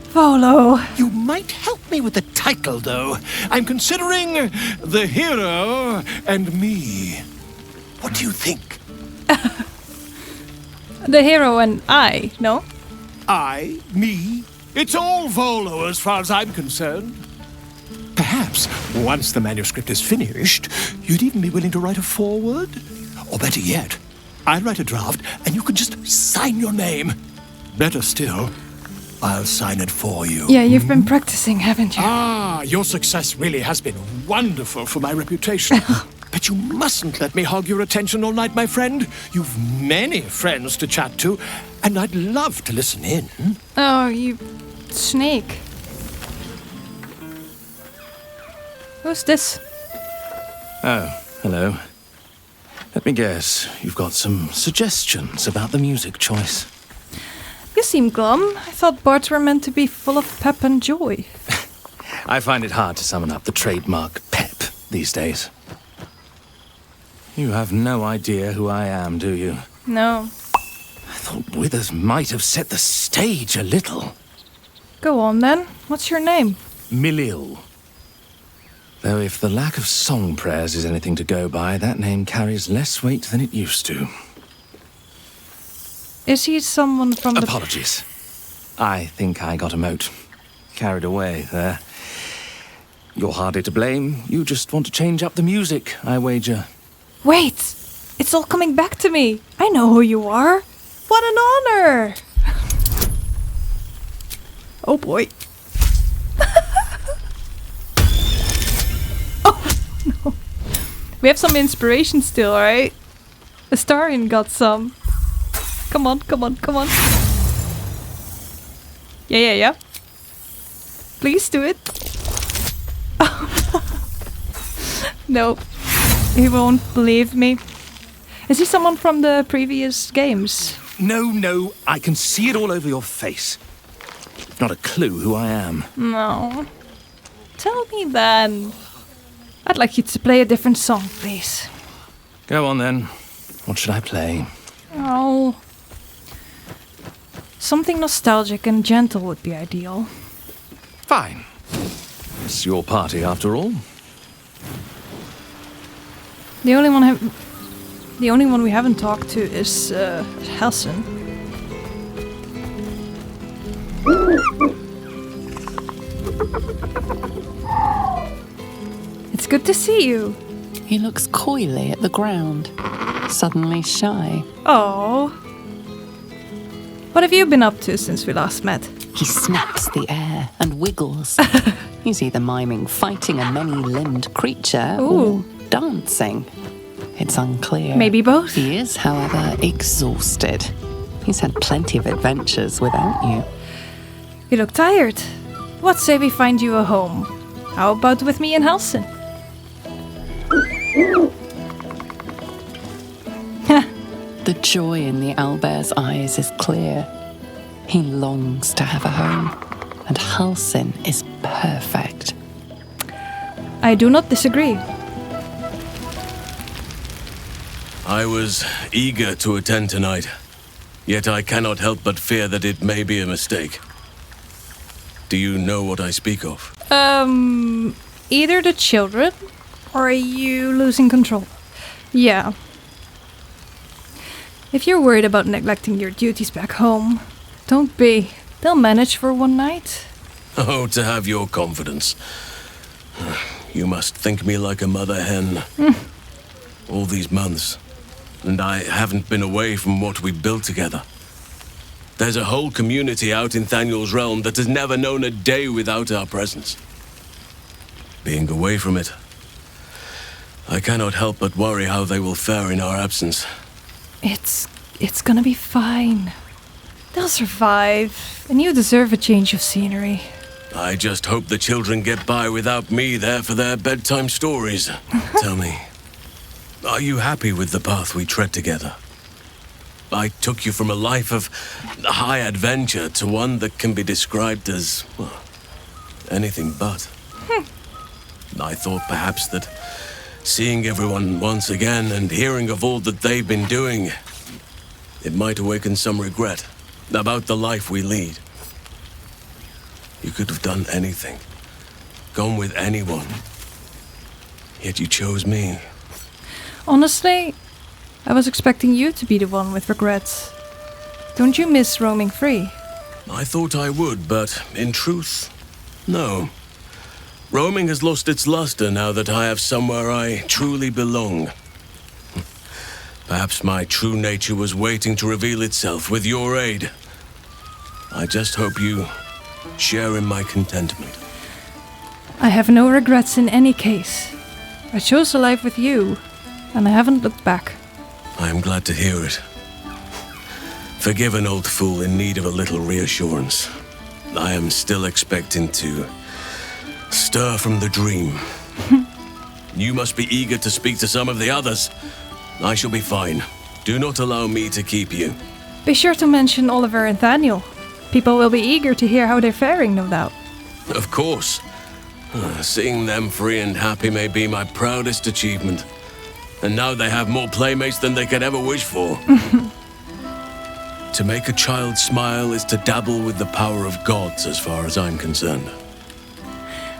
S1: Volo.
S15: You might help me with the title, though. I'm considering The Hero and Me. What do you think?
S1: The hero and I, no?
S15: Me? It's all Volo as far as I'm concerned. Perhaps, once the manuscript is finished, you'd even be willing to write a foreword? Or better yet, I'll write a draft and you can just sign your name. Better still, I'll sign it for you.
S1: Yeah, you've been practicing, haven't you?
S15: Ah, your success really has been wonderful for my reputation. But you mustn't let me hog your attention all night, my friend. You've many friends to chat to, and I'd love to listen in.
S1: Oh, you snake. Who's this?
S18: Oh, hello. Let me guess, you've got some suggestions about the music choice.
S1: You seem glum. I thought bards were meant to be full of pep and joy.
S18: I find it hard to summon up the trademark pep these days. You have no idea who I am, do you?
S1: No.
S18: I thought Withers might have set the stage a little.
S1: Go on then. What's your name?
S18: Milil. Though if the lack of song prayers is anything to go by, that name carries less weight than it used to.
S1: Is he someone from the...
S18: Apologies. I think I got a mote. Carried away there. You're hardly to blame. You just want to change up the music, I wager.
S1: Wait! It's all coming back to me. I know who you are. What an honor! Oh boy. Oh no. We have some inspiration still, right? Astarion got some. Come on, come on, come on. Yeah. Please do it. No. He won't believe me. Is he someone from the previous games?
S18: No, I can see it all over your face. You've not a clue who I am.
S1: No. Tell me then. I'd like you to play a different song, please.
S18: Go on then. What should I play?
S1: Oh. Something nostalgic and gentle would be ideal.
S18: Fine. It's your party after all.
S1: The only one we haven't talked to is Helsen. It's good to see you.
S2: He looks coyly at the ground, suddenly shy.
S1: Oh. What have you been up to since we last met?
S2: He snaps the air and wiggles. He's either miming fighting a many-limbed creature or dancing. It's unclear.
S1: Maybe both.
S2: He is, however, exhausted. He's had plenty of adventures without you.
S1: You look tired. What say we find you a home? How about with me and Helsen?
S2: The joy in the owlbear's eyes is clear. He longs to have a home, and Helsen is perfect.
S1: I do not disagree.
S5: I was eager to attend tonight, yet I cannot help but fear that it may be a mistake. Do you know what I speak of?
S1: Either the children, or are you losing control? Yeah. If you're worried about neglecting your duties back home, don't be. They'll manage for one night.
S5: Oh, to have your confidence. You must think me like a mother hen. All these months, and I haven't been away from what we built together. There's a whole community out in Thaniel's realm that has never known a day without our presence. Being away from it, I cannot help but worry how they will fare in our absence.
S1: It's gonna be fine. They'll survive, and you deserve a change of scenery.
S5: I just hope the children get by without me there for their bedtime stories. Tell me, are you happy with the path we tread together? I took you from a life of high adventure to one that can be described as, well, anything but. I thought perhaps that seeing everyone once again and hearing of all that they've been doing, it might awaken some regret about the life we lead. You could have done anything, gone with anyone, yet you chose me.
S1: Honestly, I was expecting you to be the one with regrets. Don't you miss roaming free?
S5: I thought I would, but in truth, no. Roaming has lost its luster now that I have somewhere I truly belong. Perhaps my true nature was waiting to reveal itself with your aid. I just hope you share in my contentment.
S1: I have no regrets in any case. I chose a life with you, and I haven't looked back.
S5: I am glad to hear it. Forgive an old fool in need of a little reassurance. I am still expecting to stir from the dream. You must be eager to speak to some of the others. I shall be fine. Do not allow me to keep you.
S1: Be sure to mention Oliver and Daniel. People will be eager to hear how they're faring, no doubt.
S5: Of course. Seeing them free and happy may be my proudest achievement. And now they have more playmates than they could ever wish for. To make a child smile is to dabble with the power of gods, as far as I'm concerned.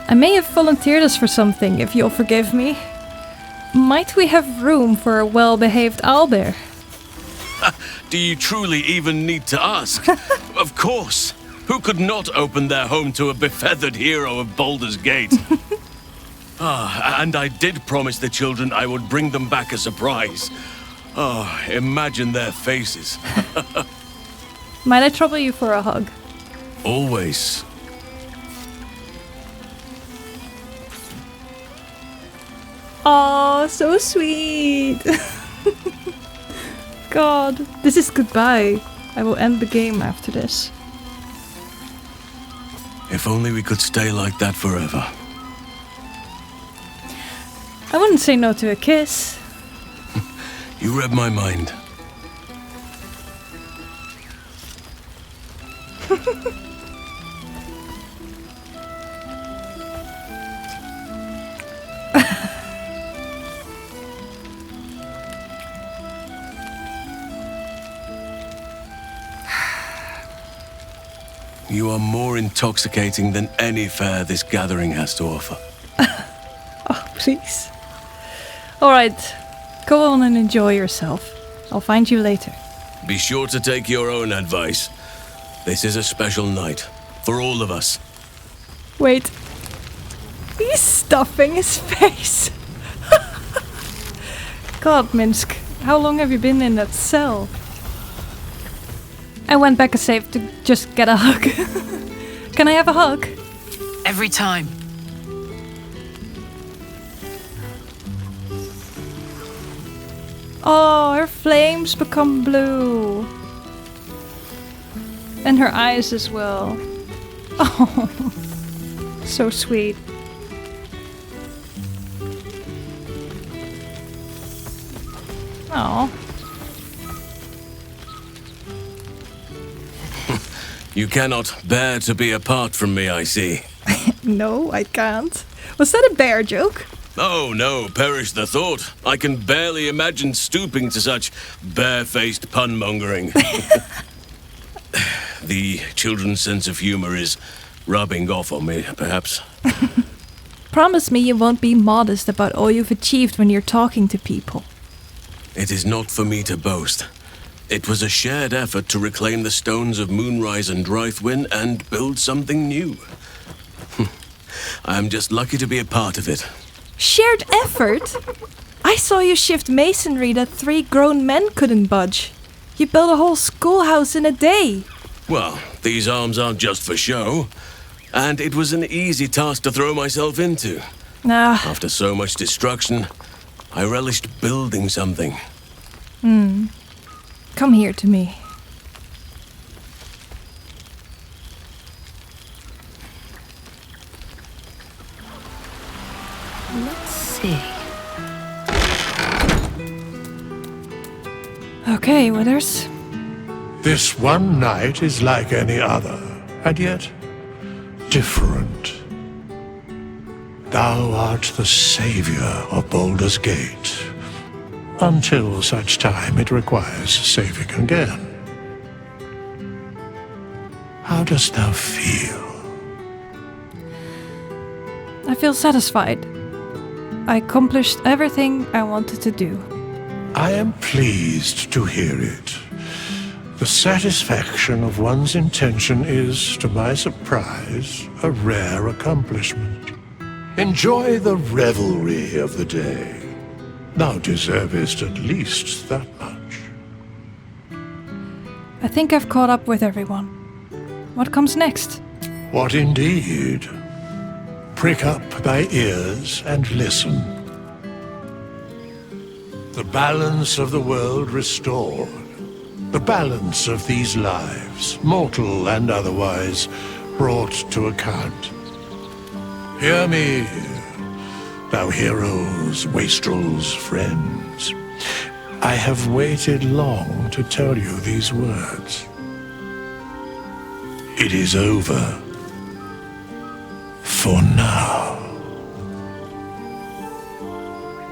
S1: I may have volunteered us for something, if you'll forgive me. Might we have room for a well-behaved owlbear?
S5: Do you truly even need to ask? Of course. Who could not open their home to a befeathered hero of Baldur's Gate? And I did promise the children I would bring them back a surprise. Imagine their faces.
S1: Might I trouble you for a hug?
S5: Always.
S1: Oh, so sweet. God, this is goodbye. I will end the game after this.
S5: If only we could stay like that forever.
S1: I wouldn't say no to a kiss.
S5: You read my mind. You are more intoxicating than any fare this gathering has to offer.
S1: Oh, please. All right, go on and enjoy yourself. I'll find you later.
S5: Be sure to take your own advice. This is a special night for all of us.
S1: Wait. He's stuffing his face. God, Minsk, how long have you been in that cell? I went back a save to just get a hug. Can I have a hug?
S6: Every time.
S1: Oh, her flames become blue. And her eyes as well. Oh, so sweet. Oh.
S5: You cannot bear to be apart from me, I see.
S1: No, I can't. Was that a bear joke?
S5: Oh no, perish the thought. I can barely imagine stooping to such barefaced pun-mongering. The children's sense of humor is rubbing off on me, perhaps.
S1: Promise me you won't be modest about all you've achieved when you're talking to people.
S5: It is not for me to boast. It was a shared effort to reclaim the stones of Moonrise and Drythwin and build something new. I am just lucky to be a part of it.
S1: Shared effort? I saw you shift masonry that 3 grown men couldn't budge. You built a whole schoolhouse in a day.
S5: Well, these arms aren't just for show. And it was an easy task to throw myself into. After so much destruction, I relished building something.
S1: Come here to me.
S12: Let's see.
S1: Okay, Withers.
S3: This one night is like any other, and yet different. Thou art the savior of Baldur's Gate, until such time it requires saving again. How dost thou feel?
S1: I feel satisfied. I accomplished everything I wanted to do.
S3: I am pleased to hear it. The satisfaction of one's intention is, to my surprise, a rare accomplishment. Enjoy the revelry of the day. Thou deservest at least that much.
S1: I think I've caught up with everyone. What comes next?
S3: What indeed? Prick up thy ears and listen. The balance of the world restored. The balance of these lives, mortal and otherwise, brought to account. Hear me, thou heroes, wastrels, friends. I have waited long to tell you these words. It is over. For now.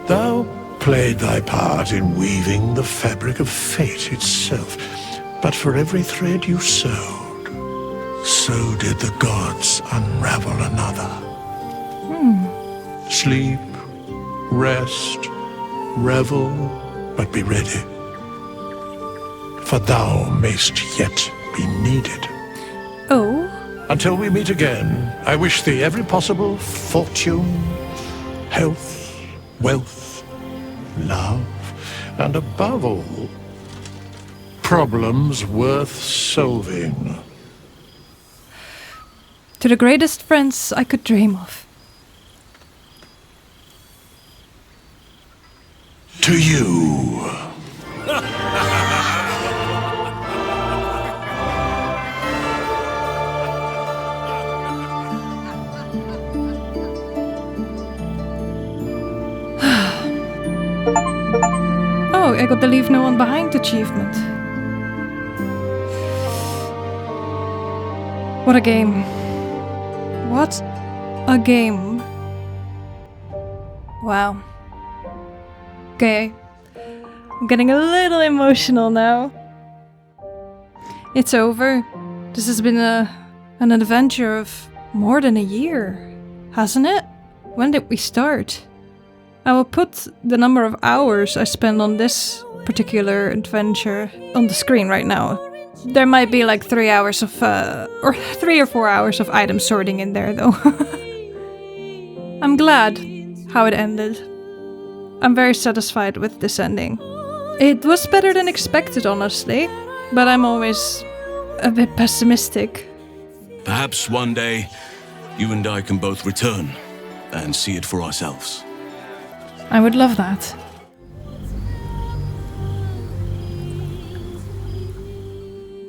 S3: Thou played thy part in weaving the fabric of fate itself, but for every thread you sewed, so did the gods unravel another. Sleep, rest, revel, but be ready, for thou mayst yet be needed.
S1: Oh?
S3: Until we meet again, I wish thee every possible fortune, health, wealth, love, and above all, problems worth solving.
S1: To the greatest friends I could dream of.
S3: To you.
S1: Oh, I got the Leave No One Behind achievement. What a game. What a game. Wow. Okay. I'm getting a little emotional now. It's over. This has been an adventure of more than a year, hasn't it? When did we start? I will put the number of hours I spent on this particular adventure on the screen right now. There might be like 3 hours of, or 3 or 4 hours of item sorting in there though. I'm glad how it ended. I'm very satisfied with this ending. It was better than expected, honestly, but I'm always a bit pessimistic.
S5: Perhaps one day, you and I can both return and see it for ourselves.
S1: I would love that.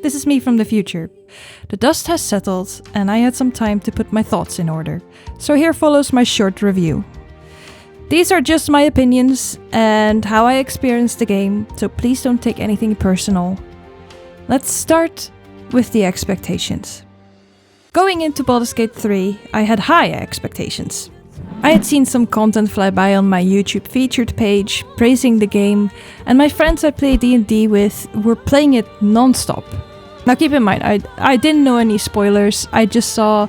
S1: This is me from the future. The dust has settled, and I had some time to put my thoughts in order. So here follows my short review. These are just my opinions and how I experienced the game, so please don't take anything personal. Let's start with the expectations. Going into Baldur's Gate 3, I had high expectations. I had seen some content fly by on my YouTube featured page, praising the game, and my friends I play D&D with were playing it non-stop. Now keep in mind, I didn't know any spoilers, I just saw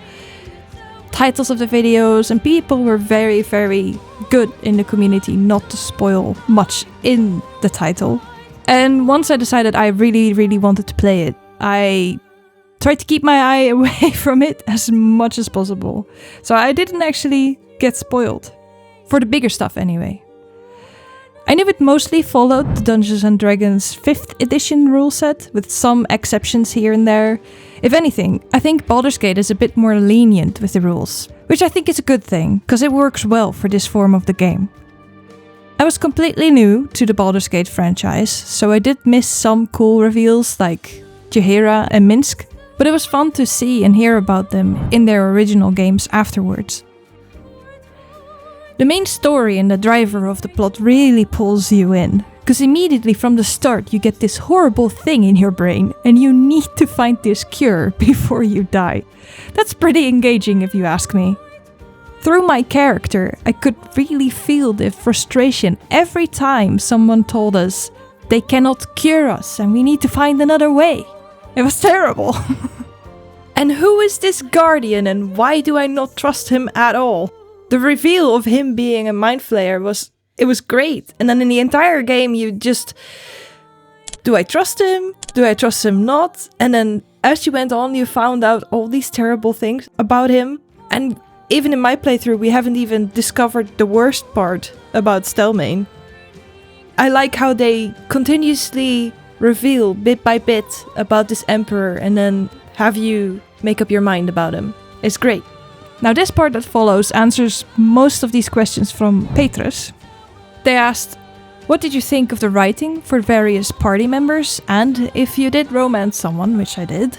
S1: titles of the videos, and people were very, very good in the community not to spoil much in the title. And once I decided I really, really wanted to play it, I tried to keep my eye away from it as much as possible. So I didn't actually get spoiled. For the bigger stuff anyway. I knew it mostly followed the Dungeons & Dragons 5th edition rule set, with some exceptions here and there. If anything, I think Baldur's Gate is a bit more lenient with the rules, which I think is a good thing, because it works well for this form of the game. I was completely new to the Baldur's Gate franchise, so I did miss some cool reveals like Jaheira and Minsk, but it was fun to see and hear about them in their original games afterwards. The main story and the driver of the plot really pulls you in, because immediately from the start you get this horrible thing in your brain and you need to find this cure before you die. That's pretty engaging if you ask me. Through my character, I could really feel the frustration every time someone told us they cannot cure us and we need to find another way. It was terrible. And who is this guardian and why do I not trust him at all? The reveal of him being a mind flayer was great. And then in the entire game you just do I trust him? Do I trust him not? And then as you went on, you found out all these terrible things about him. And even in my playthrough, we haven't even discovered the worst part about Stelmane. I like how they continuously reveal bit by bit about this emperor and then have you make up your mind about him. It's great. Now this part that follows answers most of these questions from Petrus. They asked, what did you think of the writing for various party members, and if you did romance someone, which I did,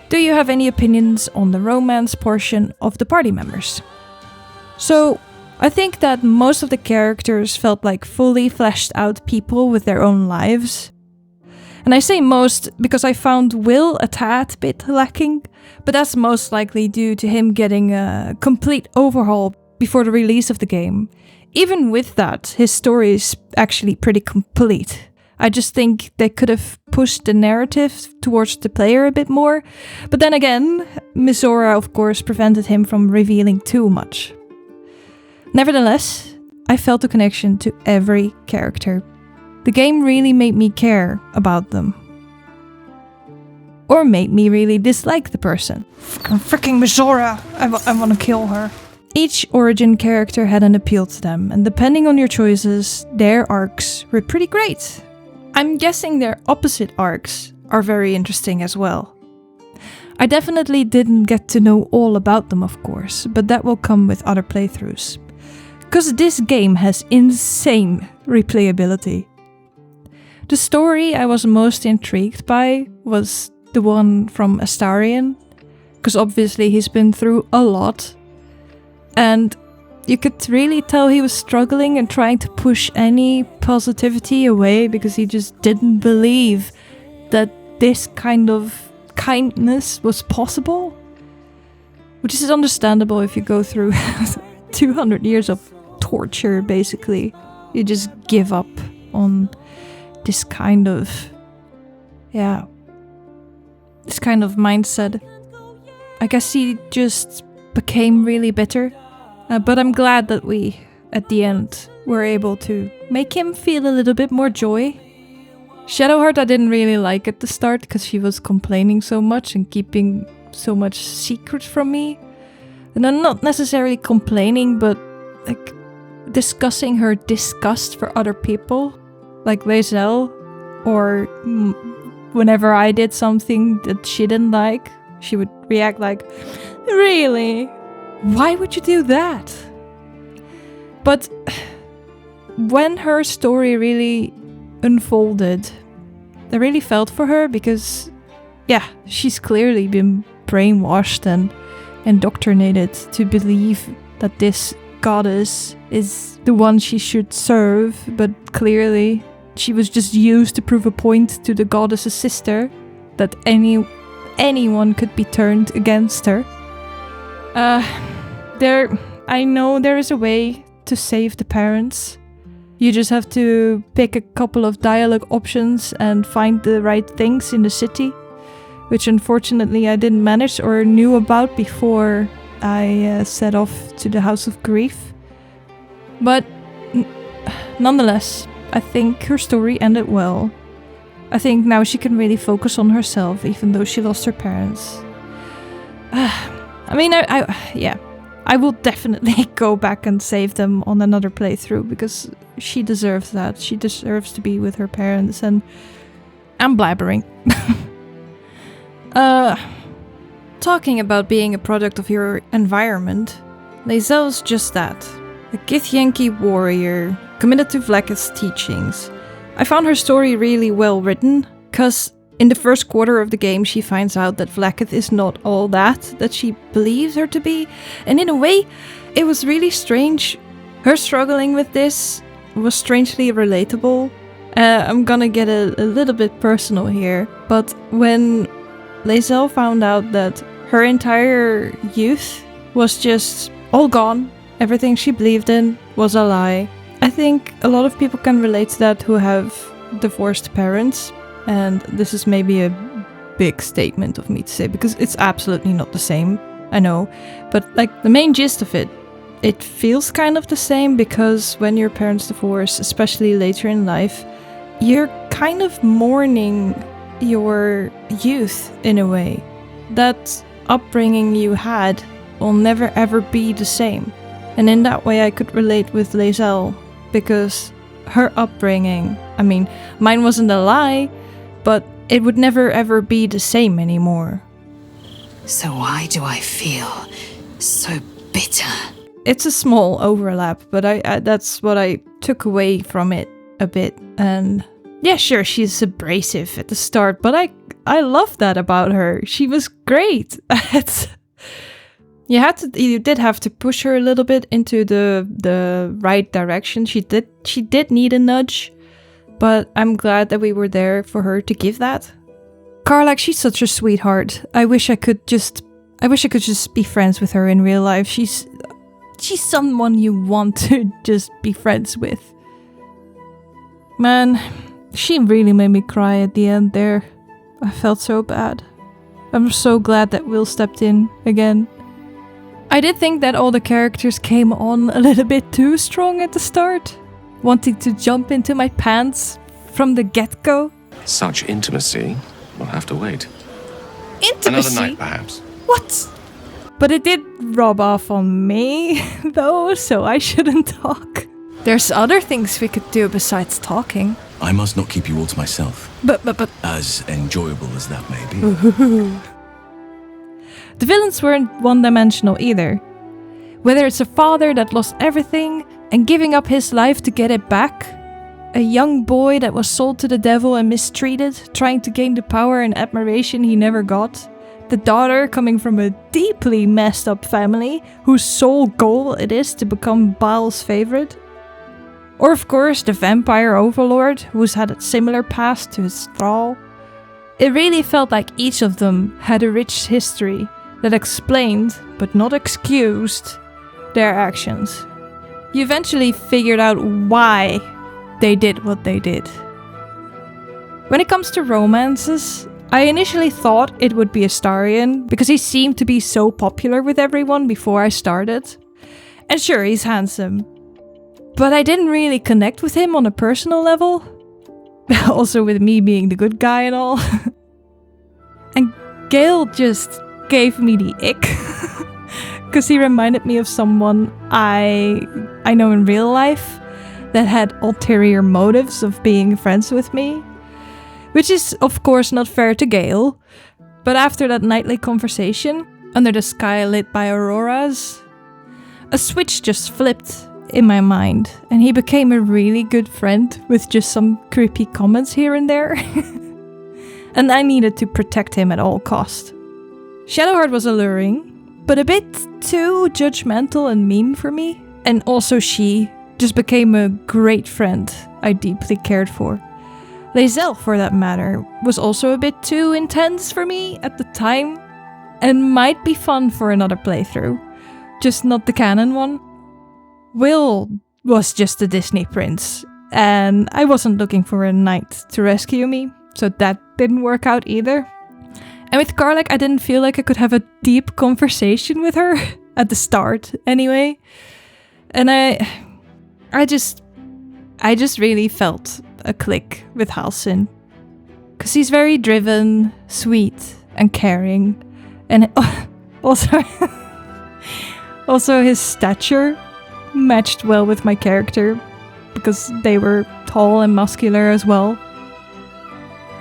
S1: do you have any opinions on the romance portion of the party members? So, I think that most of the characters felt like fully fleshed out people with their own lives. And I say most because I found Will a tad bit lacking, but that's most likely due to him getting a complete overhaul before the release of the game. Even with that, his story is actually pretty complete. I just think they could have pushed the narrative towards the player a bit more, but then again, Mizora of course prevented him from revealing too much. Nevertheless, I felt a connection to every character. The game really made me care about them. Or made me really dislike the person. Freaking Mizora! I want to kill her. Each origin character had an appeal to them, and depending on your choices, their arcs were pretty great. I'm guessing their opposite arcs are very interesting as well. I definitely didn't get to know all about them, of course, but that will come with other playthroughs. Because this game has insane replayability. The story I was most intrigued by was the one from Larian, because obviously he's been through a lot. And you could really tell he was struggling and trying to push any positivity away because he just didn't believe that this kind of kindness was possible. Which is understandable if you go through 200 years of torture, basically. You just give up on this kind of... this kind of mindset. I guess he just became really bitter. But I'm glad that we, at the end, were able to make him feel a little bit more joy. Shadowheart I didn't really like at the start because she was complaining so much and keeping so much secret from me. And I'm not necessarily complaining, but like discussing her disgust for other people, like Lae'zel, or whenever I did something that she didn't like, she would react like, really? Why would you do that? But when her story really unfolded, I really felt for her because, she's clearly been brainwashed and indoctrinated to believe that this goddess is the one she should serve, but clearly she was just used to prove a point to the goddess's sister that anyone could be turned against her. I know there is a way to save the parents. You just have to pick a couple of dialogue options and find the right things in the city, which unfortunately I didn't manage or knew about before I set off to the House of Grief. But nonetheless, I think her story ended well. I think now she can really focus on herself, even though she lost her parents. I will definitely go back and save them on another playthrough because she deserves that. She deserves to be with her parents, and I'm blabbering. Talking about being a product of your environment, Lae'zel's just that. A Githyanki warrior, committed to Vlaakith's teachings. I found her story really well written, because in the first quarter of the game she finds out that Vlaakith is not all that she believes her to be, and in a way, it was really strange. Her struggling with this was strangely relatable. I'm gonna get a little bit personal here, but when Lae'zel found out that her entire youth was just all gone, everything she believed in was a lie, I think a lot of people can relate to that who have divorced parents. And this is maybe a big statement of me to say, because it's absolutely not the same, I know. But like the main gist of it feels kind of the same, because when your parents divorce, especially later in life, you're kind of mourning your youth in a way. That upbringing you had will never ever be the same. And in that way I could relate with Lae'zel, because her upbringing, I mean, mine wasn't a lie, but it would never ever be the same anymore.
S12: So why do I feel so bitter?
S1: It's a small overlap, but I that's what I took away from it a bit. And yeah, sure, she's abrasive at the start, but I love that about her. She was great. You did have to push her a little bit into the right direction. She did need a nudge, but I'm glad that we were there for her to give that. Karlach, she's such a sweetheart. I wish I could just be friends with her in real life. She's someone you want to just be friends with. Man, she really made me cry at the end there. I felt so bad. I'm so glad that Will stepped in again. I did think that all the characters came on a little bit too strong at the start, wanting to jump into my pants from the get-go.
S10: Such intimacy. We'll have to wait.
S1: Intimacy?
S10: Another night, perhaps.
S1: What? But it did rub off on me, though, so I shouldn't talk. There's other things we could do besides talking.
S5: I must not keep you all to myself.
S1: But...
S5: As enjoyable as that may be.
S1: The villains weren't one-dimensional either. Whether it's a father that lost everything and giving up his life to get it back, a young boy that was sold to the devil and mistreated, trying to gain the power and admiration he never got, the daughter coming from a deeply messed up family whose sole goal it is to become Baal's favorite, or of course the vampire overlord who's had a similar past to his thrall. It really felt like each of them had a rich history that explained, but not excused, their actions. You eventually figured out why they did what they did. When it comes to romances, I initially thought it would be Astarion, because he seemed to be so popular with everyone before I started. And sure, he's handsome, but I didn't really connect with him on a personal level. Also with me being the good guy and all. And Gale just gave me the ick. Because he reminded me of someone I know in real life that had ulterior motives of being friends with me. Which is, of course, not fair to Gale. But after that nightly conversation, under the sky lit by auroras, a switch just flipped in my mind. And he became a really good friend with just some creepy comments here and there. And I needed to protect him at all cost. Shadowheart was alluring, but a bit too judgmental and mean for me. And also she just became a great friend I deeply cared for. Lae'zel, for that matter, was also a bit too intense for me at the time, and might be fun for another playthrough, just not the canon one. Will was just a Disney prince, and I wasn't looking for a knight to rescue me, so that didn't work out either. And with Karlach, I didn't feel like I could have a deep conversation with her, at the start anyway. And I just really felt a click with Halsin. Because he's very driven, sweet, and caring. And also his stature matched well with my character, because they were tall and muscular as well.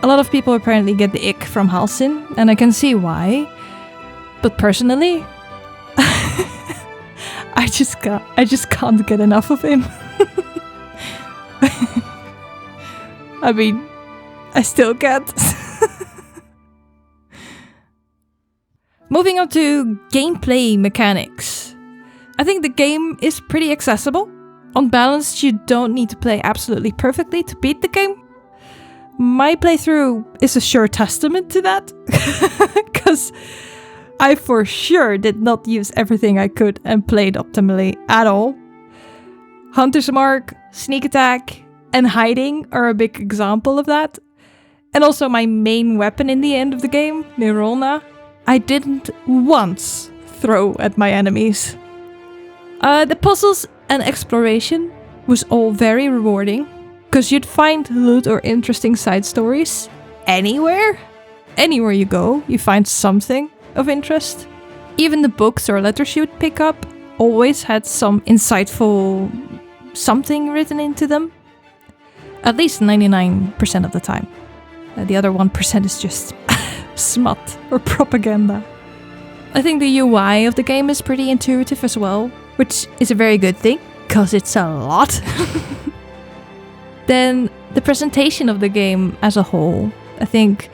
S1: A lot of people apparently get the ick from Halsin, and I can see why. But personally, I just can't get enough of him. I mean, I still can't. Moving on to gameplay mechanics. I think the game is pretty accessible. On balance, you don't need to play absolutely perfectly to beat the game. My playthrough is a sure testament to that. Because I for sure did not use everything I could and played optimally at all. Hunter's Mark, Sneak Attack, and Hiding are a big example of that. And also my main weapon in the end of the game, Neurona, I didn't once throw at my enemies. The puzzles and exploration was all very rewarding, Because you'd find loot or interesting side stories anywhere. Anywhere you go, you find something of interest. Even the books or letters you'd pick up always had some insightful something written into them. At least 99% of the time. The other 1% is just smut or propaganda. I think the UI of the game is pretty intuitive as well, which is a very good thing, because it's a lot. Then the presentation of the game as a whole, I think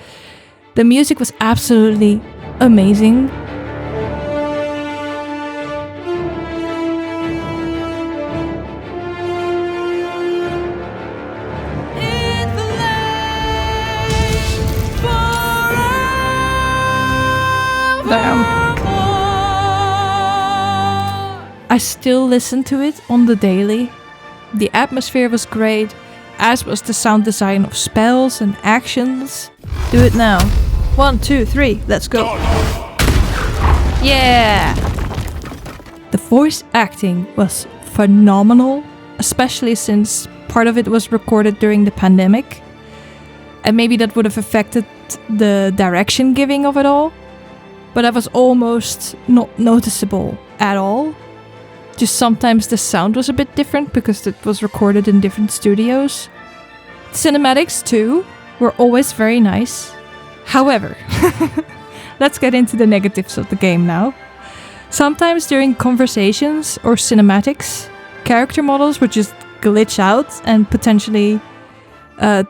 S1: the music was absolutely amazing. I still listen to it on the daily. The atmosphere was great, as was the sound design of spells and actions. Do it now. 1, 2, 3, let's go. Yeah! The voice acting was phenomenal, especially since part of it was recorded during the pandemic. And maybe that would have affected the direction giving of it all. But that was almost not noticeable at all. Just sometimes the sound was a bit different because it was recorded in different studios. Cinematics too were always very nice. However, let's get into the negatives of the game now. Sometimes during conversations or cinematics, character models would just glitch out and potentially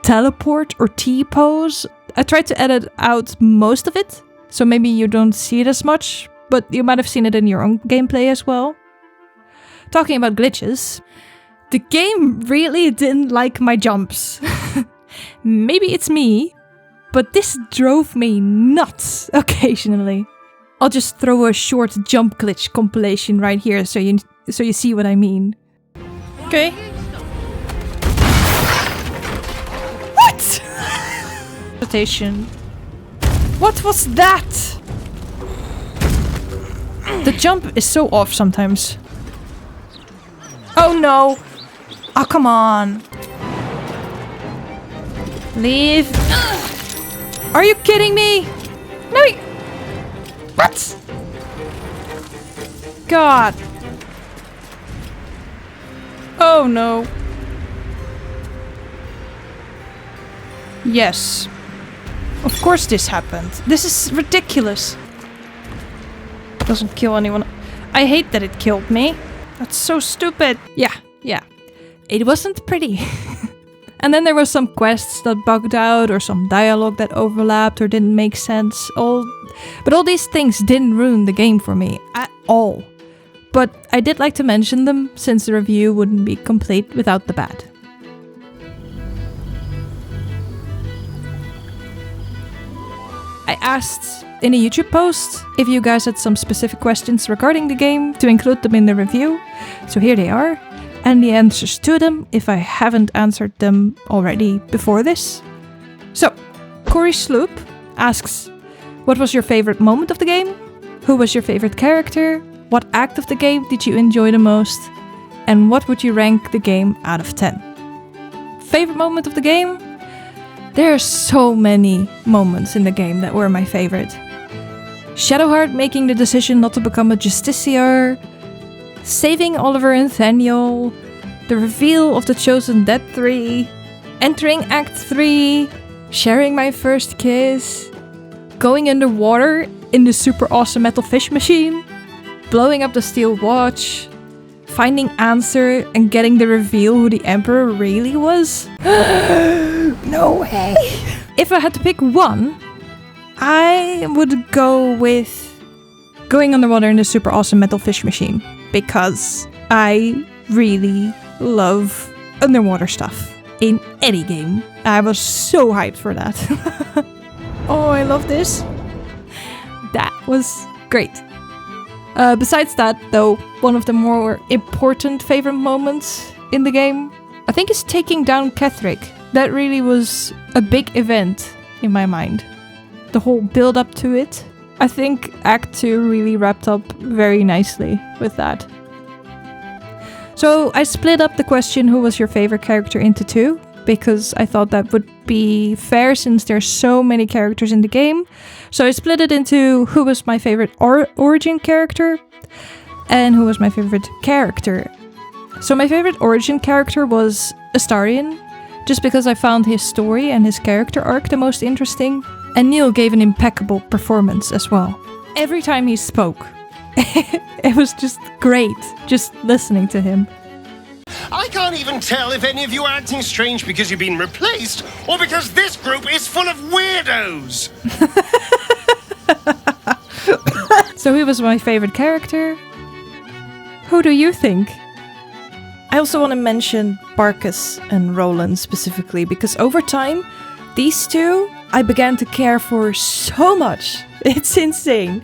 S1: teleport or T-pose. I tried to edit out most of it, so maybe you don't see it as much, but you might have seen it in your own gameplay as well. Talking about glitches, the game really didn't like my jumps. Maybe it's me, but this drove me nuts occasionally. I'll just throw a short jump glitch compilation right here so you see what I mean. Okay. What? Rotation. What was that? The jump is so off sometimes. Oh no! Oh, come on! Leave! Are you kidding me? No! What? God! Oh no! Yes. Of course this happened. This is ridiculous. Doesn't kill anyone. I hate that it killed me. That's so stupid. Yeah. It wasn't pretty. And then there were some quests that bugged out or some dialogue that overlapped or didn't make sense. But all these things didn't ruin the game for me at all. But I did like to mention them since the review wouldn't be complete without the bad. I asked in a YouTube post if you guys had some specific questions regarding the game to include them in the review. So here they are, and the answers to them if I haven't answered them already before this. So, Corey Sloop asks, what was your favorite moment of the game? Who was your favorite character? What act of the game did you enjoy the most? And what would you rank the game out of 10? Favorite moment of the game? There are so many moments in the game that were my favorite. Shadowheart making the decision not to become a justiciar, saving Oliver and Nathaniel, the reveal of the Chosen Dead 3, entering Act 3, sharing my first kiss, going underwater in the super awesome metal fish machine, blowing up the steel watch, finding Answer and getting the reveal who the Emperor really was. No way! If I had to pick one, I would go with going underwater in the super awesome metal fish machine, because I really love underwater stuff in any game. I was so hyped for that. Oh, I love this. That was great. Besides that, though, one of the more important favorite moments in the game, I think, is taking down Ketheric. That really was a big event in my mind. The whole build up to it. I think Act 2 really wrapped up very nicely with that. So I split up the question who was your favorite character into two. because I thought that would be fair since there's so many characters in the game. So I split it into who was my favorite origin character and who was my favorite character. So my favorite origin character was Astarion, just because I found his story and his character arc the most interesting. And Neil gave an impeccable performance as well. Every time he spoke, it was just great, just listening to him.
S19: I can't even tell if any of you are acting strange because you've been replaced or because this group is full of weirdos.
S1: So he was my favorite character. Who do you think? I also want to mention Barcus and Roland specifically, because over time, these two I began to care for so much. It's insane.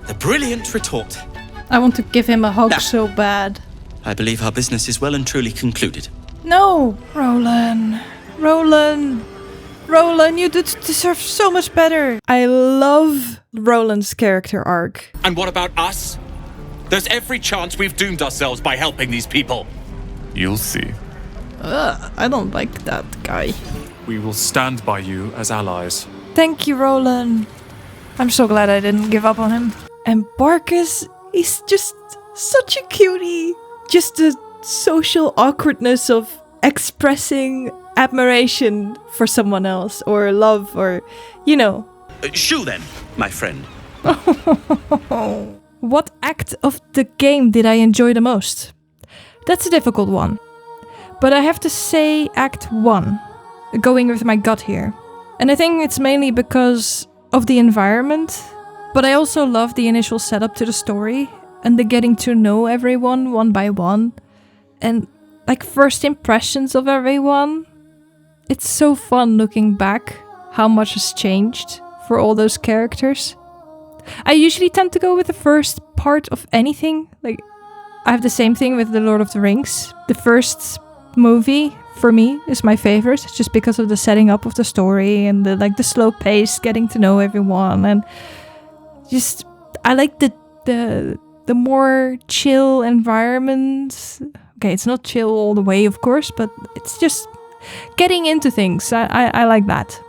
S20: The brilliant retort.
S1: I want to give him a hug so bad.
S20: I believe our business is well and truly concluded.
S1: No, Roland. Roland, you deserve so much better. I love Roland's character arc.
S21: And what about us? There's every chance we've doomed ourselves by helping these people.
S22: You'll see.
S1: I don't like that guy.
S22: We will stand by you as allies.
S1: Thank you, Roland. I'm so glad I didn't give up on him. And Barcus, he's just such a cutie. Just the social awkwardness of expressing admiration for someone else, or love, or,
S20: Shoo then, my friend.
S1: What act of the game did I enjoy the most? That's a difficult one. But I have to say Act 1. Going with my gut here. And I think it's mainly because of the environment. But I also love the initial setup to the story. And the getting to know everyone one by one. And first impressions of everyone. It's so fun looking back how much has changed for all those characters. I usually tend to go with the first part of anything. I have the same thing with The Lord of the Rings. The first movie, for me, is my favorite, just because of the setting up of the story and the slow pace, getting to know everyone, and just I like the more chill environment. Okay, it's not chill all the way, of course, but it's just getting into things. I like that.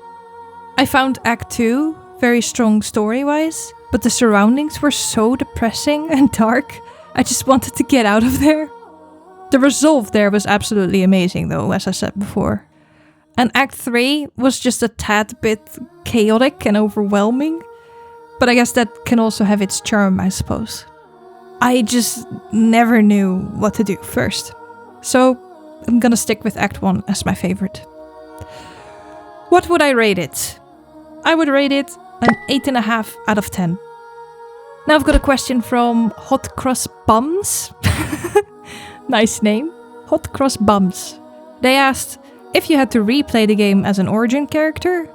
S1: I found Act 2 very strong story-wise, but the surroundings were so depressing and dark. I just wanted to get out of there. The resolve there was absolutely amazing, though, as I said before. And Act 3 was just a tad bit chaotic and overwhelming. But I guess that can also have its charm, I suppose. I just never knew what to do first. So I'm gonna stick with Act 1 as my favorite. What would I rate it? I would rate it an 8.5 out of 10. Now I've got a question from Hot Cross Bums. Nice name. Hot Cross Bums. They asked, if you had to replay the game as an origin character,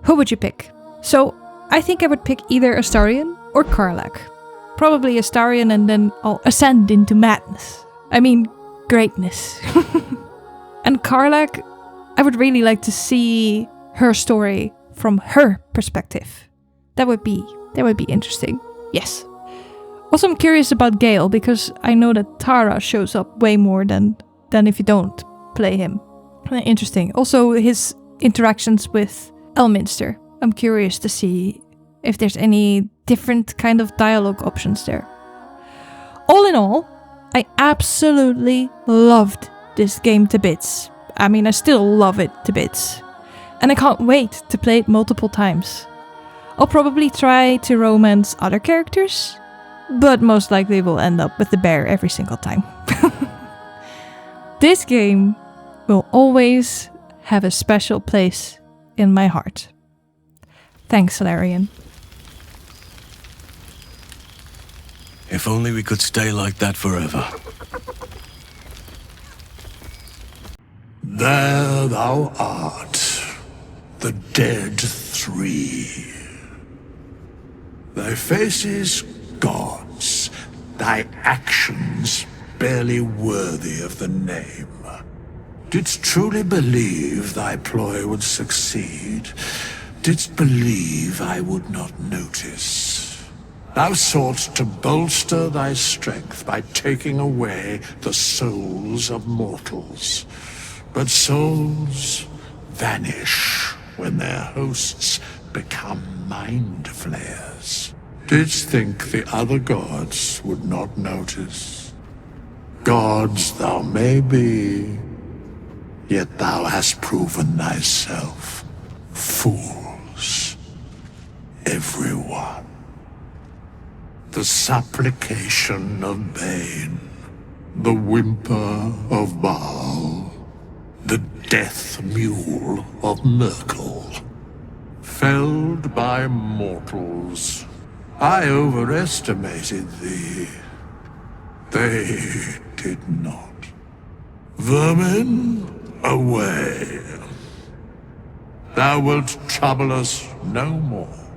S1: who would you pick? So I think I would pick either Astarion or Karlach. Probably Astarion, and then I'll ascend into madness. I mean, greatness. And Karlach, I would really like to see her story from her perspective. That would be interesting. Yes. Also, I'm curious about Gale, because I know that Tara shows up way more than if you don't play him. Interesting. Also, his interactions with Elminster. I'm curious to see if there's any different kind of dialogue options there. All in all, I absolutely loved this game to bits. I mean, I still love it to bits. And I can't wait to play it multiple times. I'll probably try to romance other characters, but most likely will end up with the bear every single time. This game will always have a special place in my heart. Thanks, Larian.
S5: If only we could stay like that forever.
S3: There thou art, the dead three. Thy faces gods, thy actions barely worthy of the name. Didst truly believe thy ploy would succeed? Didst believe I would not notice? Thou soughtst to bolster thy strength by taking away the souls of mortals. But souls vanish when their hosts become mind flayers. Didst think the other gods would not notice? Gods thou may be, yet thou hast proven thyself fools. Everyone. The supplication of Bane, the whimper of Baal, the death mule of Merkel. Felled by mortals, I overestimated thee. They did not. Vermin, away. Thou wilt trouble us no more.